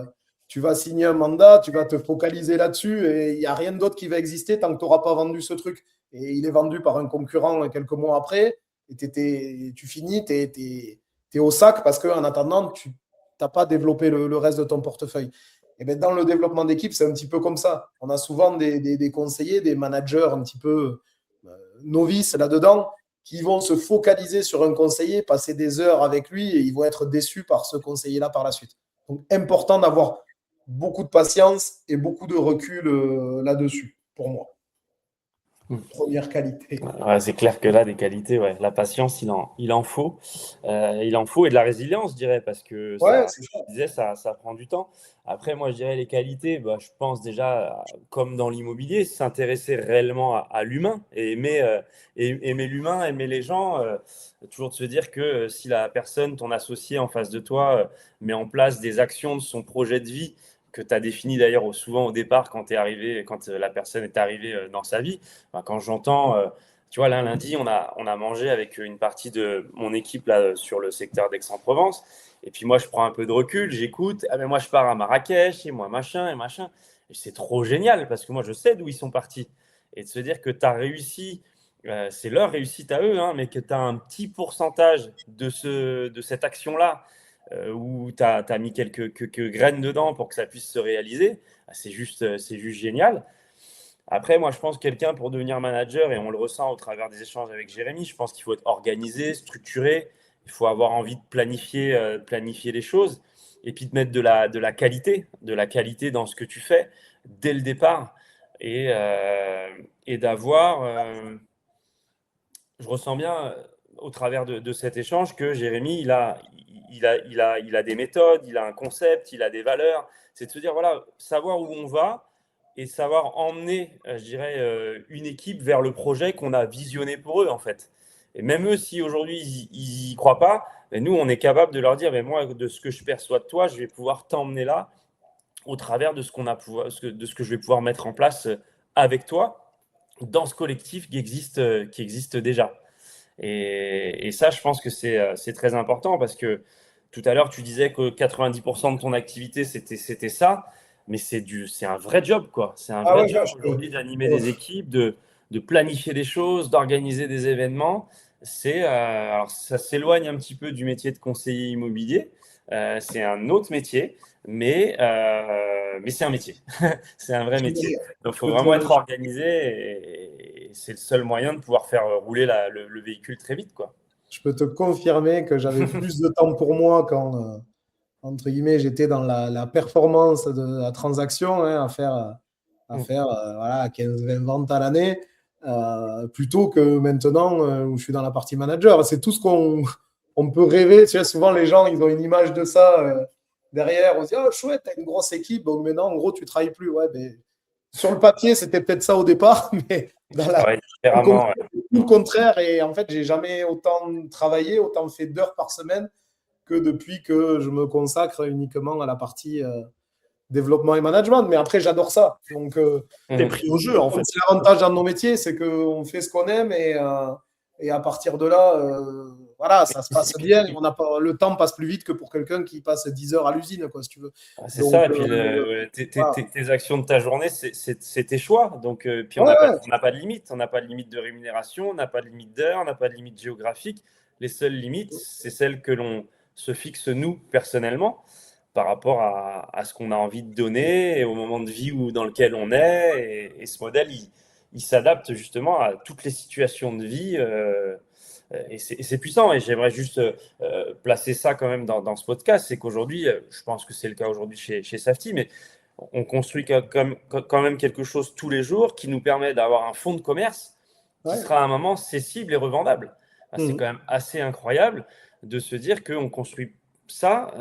signer un mandat, tu vas te focaliser là-dessus et il n'y a rien d'autre qui va exister tant que tu n'auras pas vendu ce truc. Et il est vendu par un concurrent quelques mois après et tu finis, tu es au sac parce qu'en attendant, tu n'as pas développé le reste de ton portefeuille. Et bien, dans le développement d'équipe, c'est un petit peu comme ça. On a souvent des conseillers, des managers un petit peu novices là-dedans qui vont se focaliser sur un conseiller, passer des heures avec lui et ils vont être déçus par ce conseiller-là par la suite. Donc, important d'avoir beaucoup de patience et beaucoup de recul là-dessus, pour moi. Première qualité. Ouais, c'est clair que là, des qualités, ouais. La patience, il en faut. Il en faut et de la résilience, je dirais, parce que Ouais, ça, c'est comme ça. je disais, ça prend du temps. Après, moi, je dirais les qualités, bah, je pense déjà, comme dans l'immobilier, s'intéresser réellement à l'humain et aimer l'humain, aimer les gens. Toujours de se dire que si la personne, ton associé en face de toi, met en place des actions de son projet de vie, que tu as défini d'ailleurs souvent au départ quand la personne est arrivée dans sa vie. Enfin, quand j'entends, tu vois, là, lundi, on a mangé avec une partie de mon équipe là, sur le secteur d'Aix-en-Provence. Et puis moi, je prends un peu de recul, j'écoute. Ah, mais moi, je pars à Marrakech et moi, machin et machin. Et c'est trop génial parce que moi, je sais d'où ils sont partis. Et de se dire que tu as réussi, c'est leur réussite à eux, mais que tu as un petit pourcentage de cette action-là où tu as mis quelques graines dedans pour que ça puisse se réaliser, c'est juste génial. Après, moi, je pense que quelqu'un pour devenir manager, et on le ressent au travers des échanges avec Jérémy, je pense qu'il faut être organisé, structuré, il faut avoir envie de planifier les choses, et puis de mettre de la qualité dans ce que tu fais dès le départ, et d'avoir... je ressens bien au travers de cet échange que Jérémy, il a des méthodes, il a un concept, il a des valeurs. C'est de se dire, voilà, savoir où on va et savoir emmener, je dirais, une équipe vers le projet qu'on a visionné pour eux, en fait. Et même eux, si aujourd'hui, ils n'y croient pas, mais nous, on est capable de leur dire, mais moi, de ce que je perçois de toi, je vais pouvoir t'emmener là au travers de ce que je vais pouvoir mettre en place avec toi dans ce collectif qui existe déjà. Et ça, je pense que c'est très important parce que tout à l'heure, tu disais que 90% de ton activité, c'était ça, mais c'est un vrai job, quoi. C'est un Ah vrai ouais, job aujourd'hui d'animer des équipes, de planifier des choses, d'organiser des événements. Alors, ça s'éloigne un petit peu du métier de conseiller immobilier. C'est un autre métier, mais c'est un métier. C'est un vrai métier. Donc, il faut vraiment être organisé et c'est le seul moyen de pouvoir faire rouler le véhicule très vite, quoi. Je peux te confirmer que j'avais plus de temps pour moi quand, entre guillemets, j'étais dans la performance de la transaction, à faire voilà, 15-20 ventes à l'année. plutôt que maintenant où je suis dans la partie manager. C'est tout ce qu'on peut rêver. Tu sais, souvent, les gens, ils ont une image de ça derrière. On se dit, oh, chouette, t'as une grosse équipe. Donc maintenant, en gros, tu ne travailles plus. Ouais, mais sur le papier, c'était peut-être ça au départ, mais dans la... différemment. Tout le contraire. Et en fait, j'ai jamais autant travaillé, autant fait d'heures par semaine que depuis que je me consacre uniquement à la partie développement et management. Mais après, j'adore ça. Donc, T'es pris au jeu, en fait. c'est l'avantage dans nos métiers, c'est qu'on fait ce qu'on aime et à partir de là, voilà, ça se passe bien. On n'a pas, le temps passe plus vite que pour quelqu'un qui passe 10 heures à l'usine, quoi, si tu veux. C'est ça, et puis voilà. tes actions de ta journée, c'est tes choix. Donc, puis on n'a pas de limite. On n'a pas de limite de rémunération, on n'a pas de limite d'heure, on n'a pas de limite géographique. Les seules limites, c'est celles que l'on se fixe nous personnellement par rapport à ce qu'on a envie de donner et au moment de vie dans lequel on est. Et ce modèle, il s'adapte justement à toutes les situations de vie. Et c'est puissant. Et j'aimerais juste placer ça quand même dans ce podcast. C'est qu'aujourd'hui, je pense que c'est le cas aujourd'hui chez Safety, mais on construit quand même quelque chose tous les jours qui nous permet d'avoir un fonds de commerce qui sera à un moment cessible et revendable. C'est quand même assez incroyable de se dire qu'on construit ça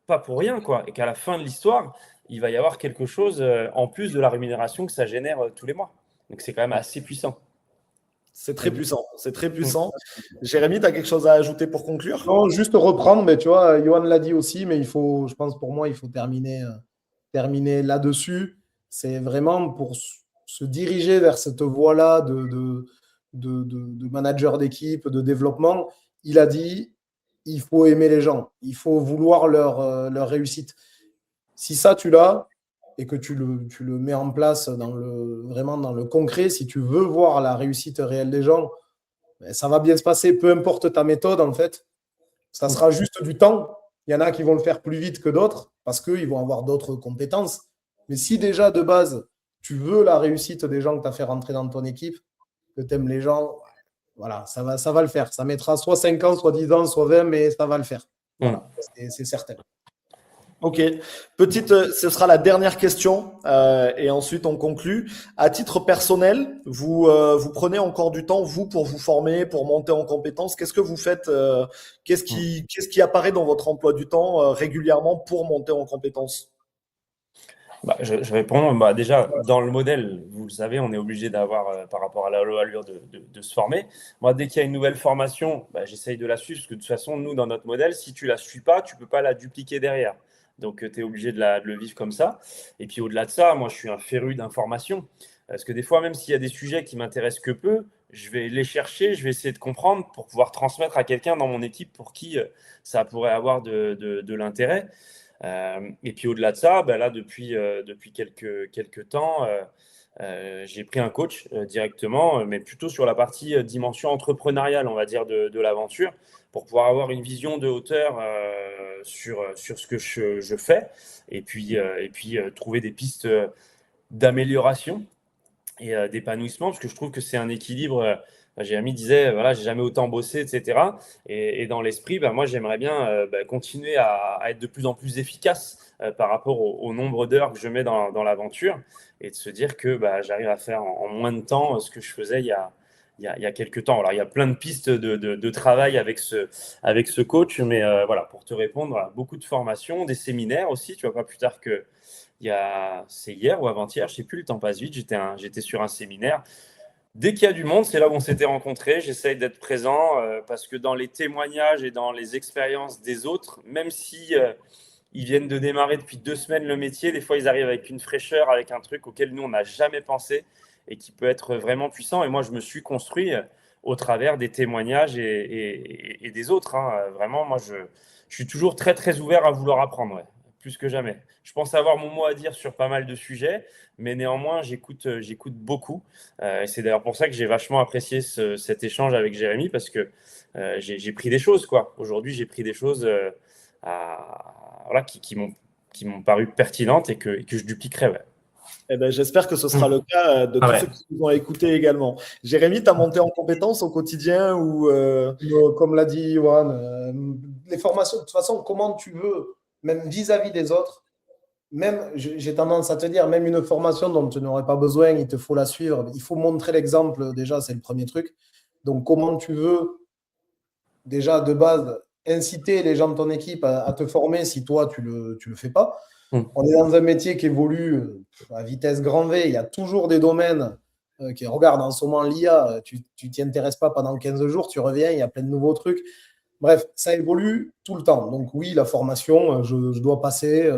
pas pour rien, quoi, et qu'à la fin de l'histoire, il va y avoir quelque chose en plus de la rémunération que ça génère tous les mois. Donc c'est quand même assez puissant. C'est très puissant, c'est très puissant. Jérémy, tu as quelque chose à ajouter pour conclure? Non, juste reprendre, mais tu vois, Johan l'a dit aussi, mais il faut, je pense pour moi, il faut terminer là-dessus. C'est vraiment pour se diriger vers cette voie-là de manager d'équipe, de développement. Il a dit, il faut aimer les gens, il faut vouloir leur réussite. Si ça, tu l'as et que tu le mets en place vraiment dans le concret, si tu veux voir la réussite réelle des gens, ben, ça va bien se passer, peu importe ta méthode, en fait. Ça sera juste du temps. Il y en a qui vont le faire plus vite que d'autres parce qu'ils vont avoir d'autres compétences. Mais si déjà, de base, tu veux la réussite des gens que tu as fait rentrer dans ton équipe, que tu aimes les gens, voilà, ça va le faire. Ça mettra soit 5 ans, soit 10 ans, soit 20, mais ça va le faire. Voilà, c'est certain. Ok, ce sera la dernière question et ensuite on conclut. À titre personnel, vous prenez encore du temps, vous, pour vous former, pour monter en compétences. Qu'est-ce que vous faites qu'est-ce qui apparaît dans votre emploi du temps régulièrement pour monter en compétences? Je réponds, déjà, dans le modèle, vous le savez, on est obligé d'avoir, par rapport à la loi Allure, de se former. Moi, dès qu'il y a une nouvelle formation, j'essaye de la suivre, parce que de toute façon, nous, dans notre modèle, si tu ne la suis pas, tu ne peux pas la dupliquer derrière. Donc, tu es obligé de le vivre comme ça. Et puis, au-delà de ça, moi, je suis un féru d'informations. Parce que des fois, même s'il y a des sujets qui m'intéressent que peu, je vais les chercher, je vais essayer de comprendre pour pouvoir transmettre à quelqu'un dans mon équipe pour qui ça pourrait avoir de l'intérêt. Et puis au-delà de ça, là depuis quelques temps, j'ai pris un coach directement, mais plutôt sur la partie dimension entrepreneuriale, on va dire, de l'aventure, pour pouvoir avoir une vision de hauteur sur ce que je fais, et puis trouver des pistes d'amélioration et d'épanouissement, parce que je trouve que c'est un équilibre. Jérémy disait, voilà, j'ai jamais autant bossé, etc. Et dans l'esprit, moi, j'aimerais bien continuer à être de plus en plus efficace par rapport au nombre d'heures que je mets dans l'aventure, et de se dire que j'arrive à faire en moins de temps ce que je faisais il y a quelques temps. Alors, il y a plein de pistes de travail avec ce coach, mais voilà, pour te répondre, voilà, beaucoup de formations, des séminaires aussi, tu vois, pas plus tard que c'est hier ou avant-hier, je ne sais plus, le temps passe vite, j'étais sur un séminaire. Dès qu'il y a du monde, c'est là où on s'était rencontrés. J'essaye d'être présent parce que dans les témoignages et dans les expériences des autres, même si ils viennent de démarrer depuis 2 semaines le métier, des fois ils arrivent avec une fraîcheur, avec un truc auquel nous on n'a jamais pensé et qui peut être vraiment puissant. Et moi, je me suis construit au travers des témoignages et des autres. Vraiment, moi, je suis toujours très très ouvert à vouloir apprendre, ouais, plus que jamais. Je pense avoir mon mot à dire sur pas mal de sujets, mais néanmoins, j'écoute beaucoup. Et c'est d'ailleurs pour ça que j'ai vachement apprécié cet échange avec Jérémy, parce que j'ai pris des choses, quoi. Aujourd'hui, j'ai pris des choses voilà, qui m'ont paru pertinentes et que je dupliquerai. Ouais. Eh ben, j'espère que ce sera le cas de tous ceux qui nous ont écoutés également. Jérémy, tu as monté en compétences au quotidien ou Comme l'a dit Johan, les formations, de toute façon, comment tu veux, même vis-à-vis des autres, même, j'ai tendance à te dire, même une formation dont tu n'aurais pas besoin, il te faut la suivre. Il faut montrer l'exemple, déjà, c'est le premier truc. Donc, comment tu veux, déjà, de base, inciter les gens de ton équipe à te former si toi, tu le fais pas. On est dans un métier qui évolue à vitesse grand V. Il y a toujours des domaines qui, regarde, en ce moment, l'IA, tu t'y intéresses pas pendant 15 jours, tu reviens, il y a plein de nouveaux trucs. Bref, ça évolue tout le temps. Donc oui, la formation, je dois passer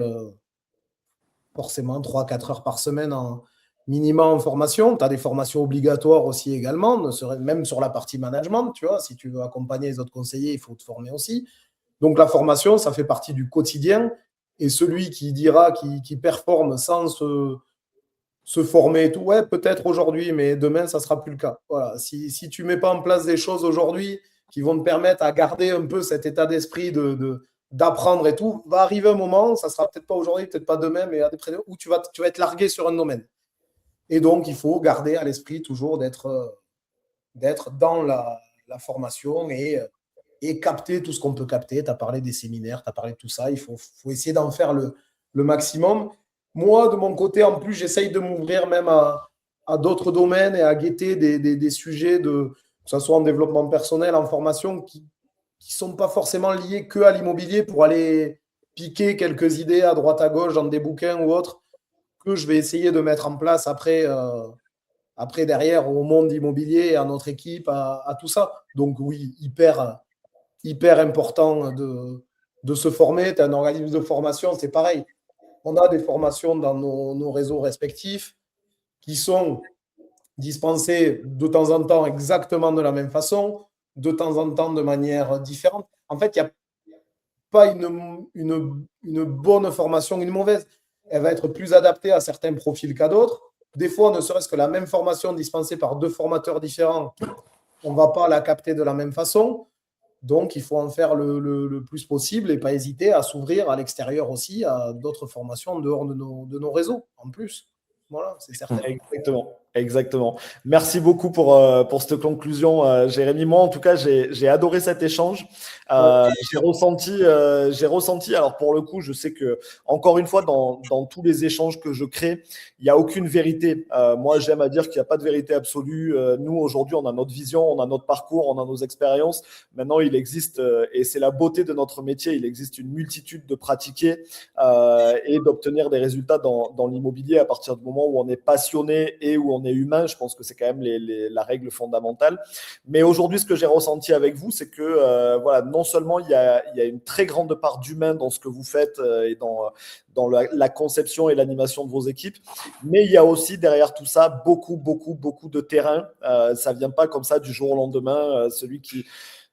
forcément 3-4 heures par semaine en minimum en formation. Tu as des formations obligatoires aussi également, même sur la partie management, tu vois. Si tu veux accompagner les autres conseillers, il faut te former aussi. Donc la formation, ça fait partie du quotidien. Et celui qui dira, qui performe sans se former et tout, ouais, peut-être aujourd'hui, mais demain, ça ne sera plus le cas. Voilà. Si tu ne mets pas en place des choses aujourd'hui qui vont te permettre à garder un peu cet état d'esprit d'apprendre et tout, va arriver un moment, ça ne sera peut-être pas aujourd'hui, peut-être pas demain, mais où tu vas être largué sur un domaine. Et donc, il faut garder à l'esprit toujours d'être dans la formation et capter tout ce qu'on peut capter. Tu as parlé des séminaires, tu as parlé de tout ça. Il faut essayer d'en faire le maximum. Moi, de mon côté, en plus, j'essaye de m'ouvrir même à d'autres domaines et à guetter des sujets, que ce soit en développement personnel, en formation, qui ne sont pas forcément liés que à l'immobilier pour aller piquer quelques idées à droite à gauche dans des bouquins ou autres que je vais essayer de mettre en place après derrière au monde immobilier et à notre équipe, à tout ça. Donc oui, hyper important de se former. Tu as un organisme de formation, c'est pareil. On a des formations dans nos réseaux respectifs qui sont dispensées de temps en temps exactement de la même façon, de temps en temps de manière différente. En fait, il n'y a pas une bonne formation, une mauvaise. Elle va être plus adaptée à certains profils qu'à d'autres. Des fois, ne serait-ce que la même formation dispensée par deux formateurs différents, on ne va pas la capter de la même façon. Donc, il faut en faire le plus possible et pas hésiter à s'ouvrir à l'extérieur aussi à d'autres formations en dehors de nos réseaux, en plus. Voilà, c'est certain. Exactement. Merci beaucoup pour cette conclusion, Jérémy. Moi, en tout cas, j'ai adoré cet échange. J'ai ressenti, alors pour le coup, je sais que, encore une fois, dans tous les échanges que je crée, il n'y a aucune vérité. Moi, j'aime à dire qu'il n'y a pas de vérité absolue. Nous, aujourd'hui, on a notre vision, on a notre parcours, on a nos expériences. Maintenant, il existe, et c'est la beauté de notre métier, il existe une multitude de pratiquer et d'obtenir des résultats dans l'immobilier à partir du moment où on est passionné et où on est humain. Je pense que c'est quand même la règle fondamentale. Mais aujourd'hui, ce que j'ai ressenti avec vous, c'est que voilà, non seulement il y a une très grande part d'humain dans ce que vous faites et dans la conception et l'animation de vos équipes, mais il y a aussi derrière tout ça beaucoup de terrain. Ça vient pas comme ça du jour au lendemain. Celui qui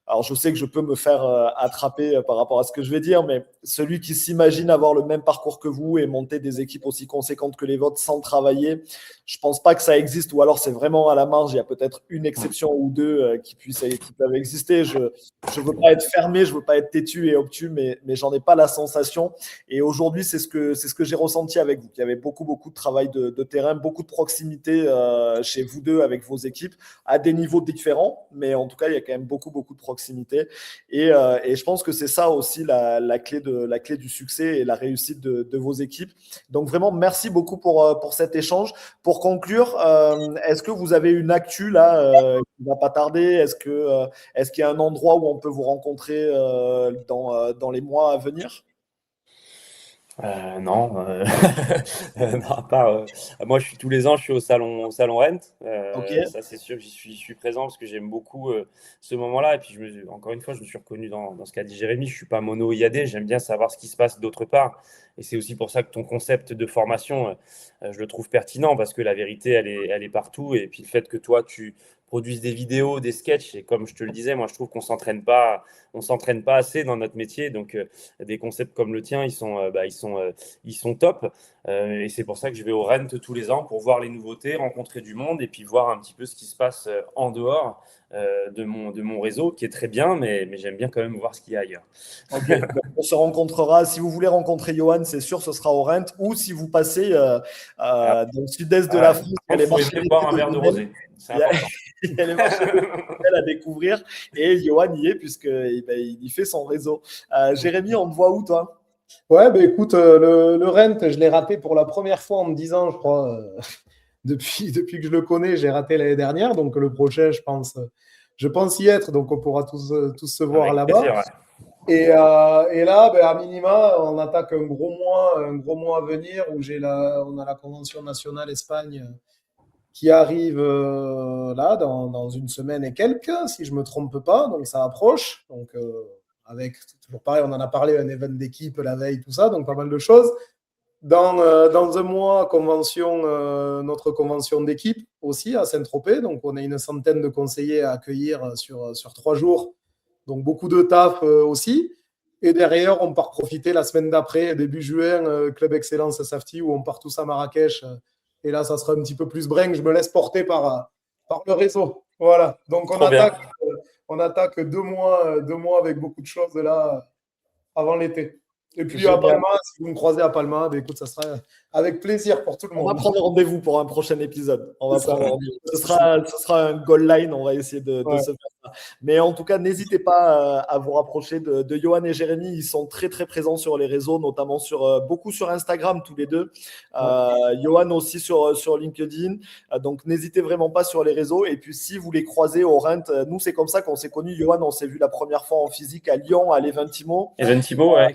Alors, je sais que je peux me faire attraper par rapport à ce que je vais dire, mais celui qui s'imagine avoir le même parcours que vous et monter des équipes aussi conséquentes que les vôtres sans travailler, je pense pas que ça existe, ou alors c'est vraiment à la marge. Il y a peut-être une exception ou deux qui peuvent exister. Je veux pas être fermé, je veux pas être têtu et obtus, mais j'en ai pas la sensation. Et aujourd'hui, c'est ce que j'ai ressenti avec vous. Il y avait beaucoup de travail de terrain, beaucoup de proximité chez vous deux avec vos équipes à des niveaux différents, mais en tout cas, il y a quand même beaucoup de proximité. Et je pense que c'est ça aussi la clé du succès et la réussite de vos équipes. Donc vraiment, merci beaucoup pour cet échange. Pour conclure, est-ce que vous avez une actu là qui ne va pas tarder? Est-ce qu'il y a un endroit où on peut vous rencontrer dans les mois à venir? Non, non, à part, moi tous les ans je suis au salon Rent, Ok. ça c'est sûr que j'y suis présent parce que j'aime beaucoup ce moment-là, et puis encore une fois je me suis reconnu dans ce qu'a dit Jérémy. Je suis pas mono IAD, j'aime bien savoir ce qui se passe d'autre part, et c'est aussi pour ça que ton concept de formation je le trouve pertinent, parce que la vérité elle est partout, et puis le fait que toi tu produises des vidéos, des sketchs, et comme je te le disais, moi je trouve qu'on s'entraîne pas assez dans notre métier, donc des concepts comme le tien, ils sont top. Et c'est pour ça que je vais au Rent tous les ans pour voir les nouveautés, rencontrer du monde, et puis voir un petit peu ce qui se passe en dehors de mon réseau, qui est très bien, mais j'aime bien quand même voir ce qu'il y a ailleurs. Ok, donc on se rencontrera. Si vous voulez rencontrer Johan, c'est sûr, ce sera au Rent, ou si vous passez dans le sud-est de la France, il faut boire un verre de rosé. C'est important. Il y a les marchés à découvrir, et Johan y est puisqu'il y fait son réseau. Jérémy, on te voit où, toi? Ouais, ben écoute, le Rent, je l'ai raté pour la première fois en me disant, je crois, depuis que je le connais, j'ai raté l'année dernière. Donc le prochain, je pense y être. Donc on pourra tous se voir Avec là-bas. plaisir, ouais. Et là, ben, à minima, on attaque un gros mois à venir où on a la convention nationale Espagne qui arrive là dans une semaine et quelques, si je me trompe pas. Donc ça approche. Donc avec toujours pareil, on en a parlé, un event d'équipe la veille, tout ça, donc pas mal de choses. Dans un mois, notre convention d'équipe aussi à Saint-Tropez. Donc, on a une centaine de conseillers à accueillir sur 3 jours. Donc, beaucoup de taf aussi. Et derrière, on part profiter la semaine d'après, début juin, Club Excellence Safety, où on part tous à Marrakech. Et là, ça sera un petit peu plus bringue. Je me laisse porter par le réseau. Voilà. Donc, Trop bien. on attaque 2 mois avec beaucoup de choses là avant l'été. Et puis à Génial. Palma, si vous me croisez à Palma, ben écoute, ça sera avec plaisir pour tout le On va monde. prendre rendez-vous pour un prochain épisode. On va C'est ça. prendre rendez-vous. Ce sera un goal line. On va essayer de Ouais. se faire ça. Mais en tout cas, n'hésitez pas à vous rapprocher de Johan et Jérémy. Ils sont très, très présents sur les réseaux, notamment beaucoup sur Instagram, tous les deux. Johan aussi sur LinkedIn. Donc, n'hésitez vraiment pas sur les réseaux. Et puis, si vous les croisez au Rent, nous, c'est comme ça qu'on s'est connus. Johan, on s'est vu la première fois en physique à Lyon, à l'Eventimo. Eventimo, ouais.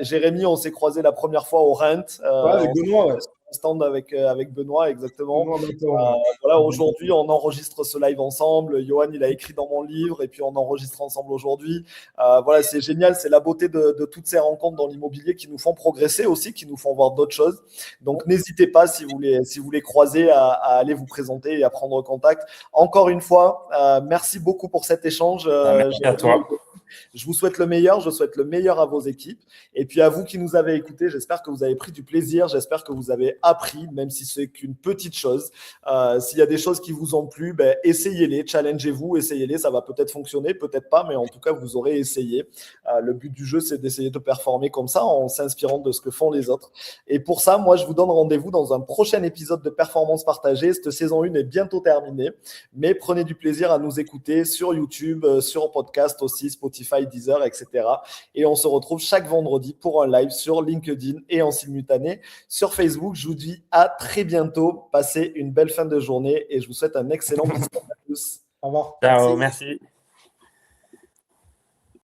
Jérémy, on s'est croisé la première fois au Rent. Ouais, avec Benoît, ouais. Stand avec Benoît, exactement. Benoît Maton, ouais. Voilà, aujourd'hui, on enregistre ce live ensemble. Johan, il a écrit dans mon livre et puis on enregistre ensemble aujourd'hui. Voilà, c'est génial. C'est la beauté de toutes ces rencontres dans l'immobilier qui nous font progresser aussi, qui nous font voir d'autres choses. Donc, n'hésitez pas, si vous les croisez, à aller vous présenter et à prendre contact. Encore une fois, merci beaucoup pour cet échange. Merci à toi. Je vous souhaite le meilleur, je souhaite le meilleur à vos équipes. Et puis à vous qui nous avez écoutés, j'espère que vous avez pris du plaisir, j'espère que vous avez appris, même si c'est qu'une petite chose. S'il y a des choses qui vous ont plu, ben, essayez-les, challengez-vous, essayez-les. Ça va peut-être fonctionner, peut-être pas, mais en tout cas, vous aurez essayé. Le but du jeu, c'est d'essayer de performer comme ça en s'inspirant de ce que font les autres. Et pour ça, moi, je vous donne rendez-vous dans un prochain épisode de Performance Partagée. Cette saison 1 est bientôt terminée, mais prenez du plaisir à nous écouter sur YouTube, sur podcast aussi, Spotify, Deezer, etc. Et on se retrouve chaque vendredi pour un live sur LinkedIn et en simultané sur Facebook. Je vous dis à très bientôt. Passez une belle fin de journée et je vous souhaite un excellent week-end à tous. Au revoir. Ciao, merci.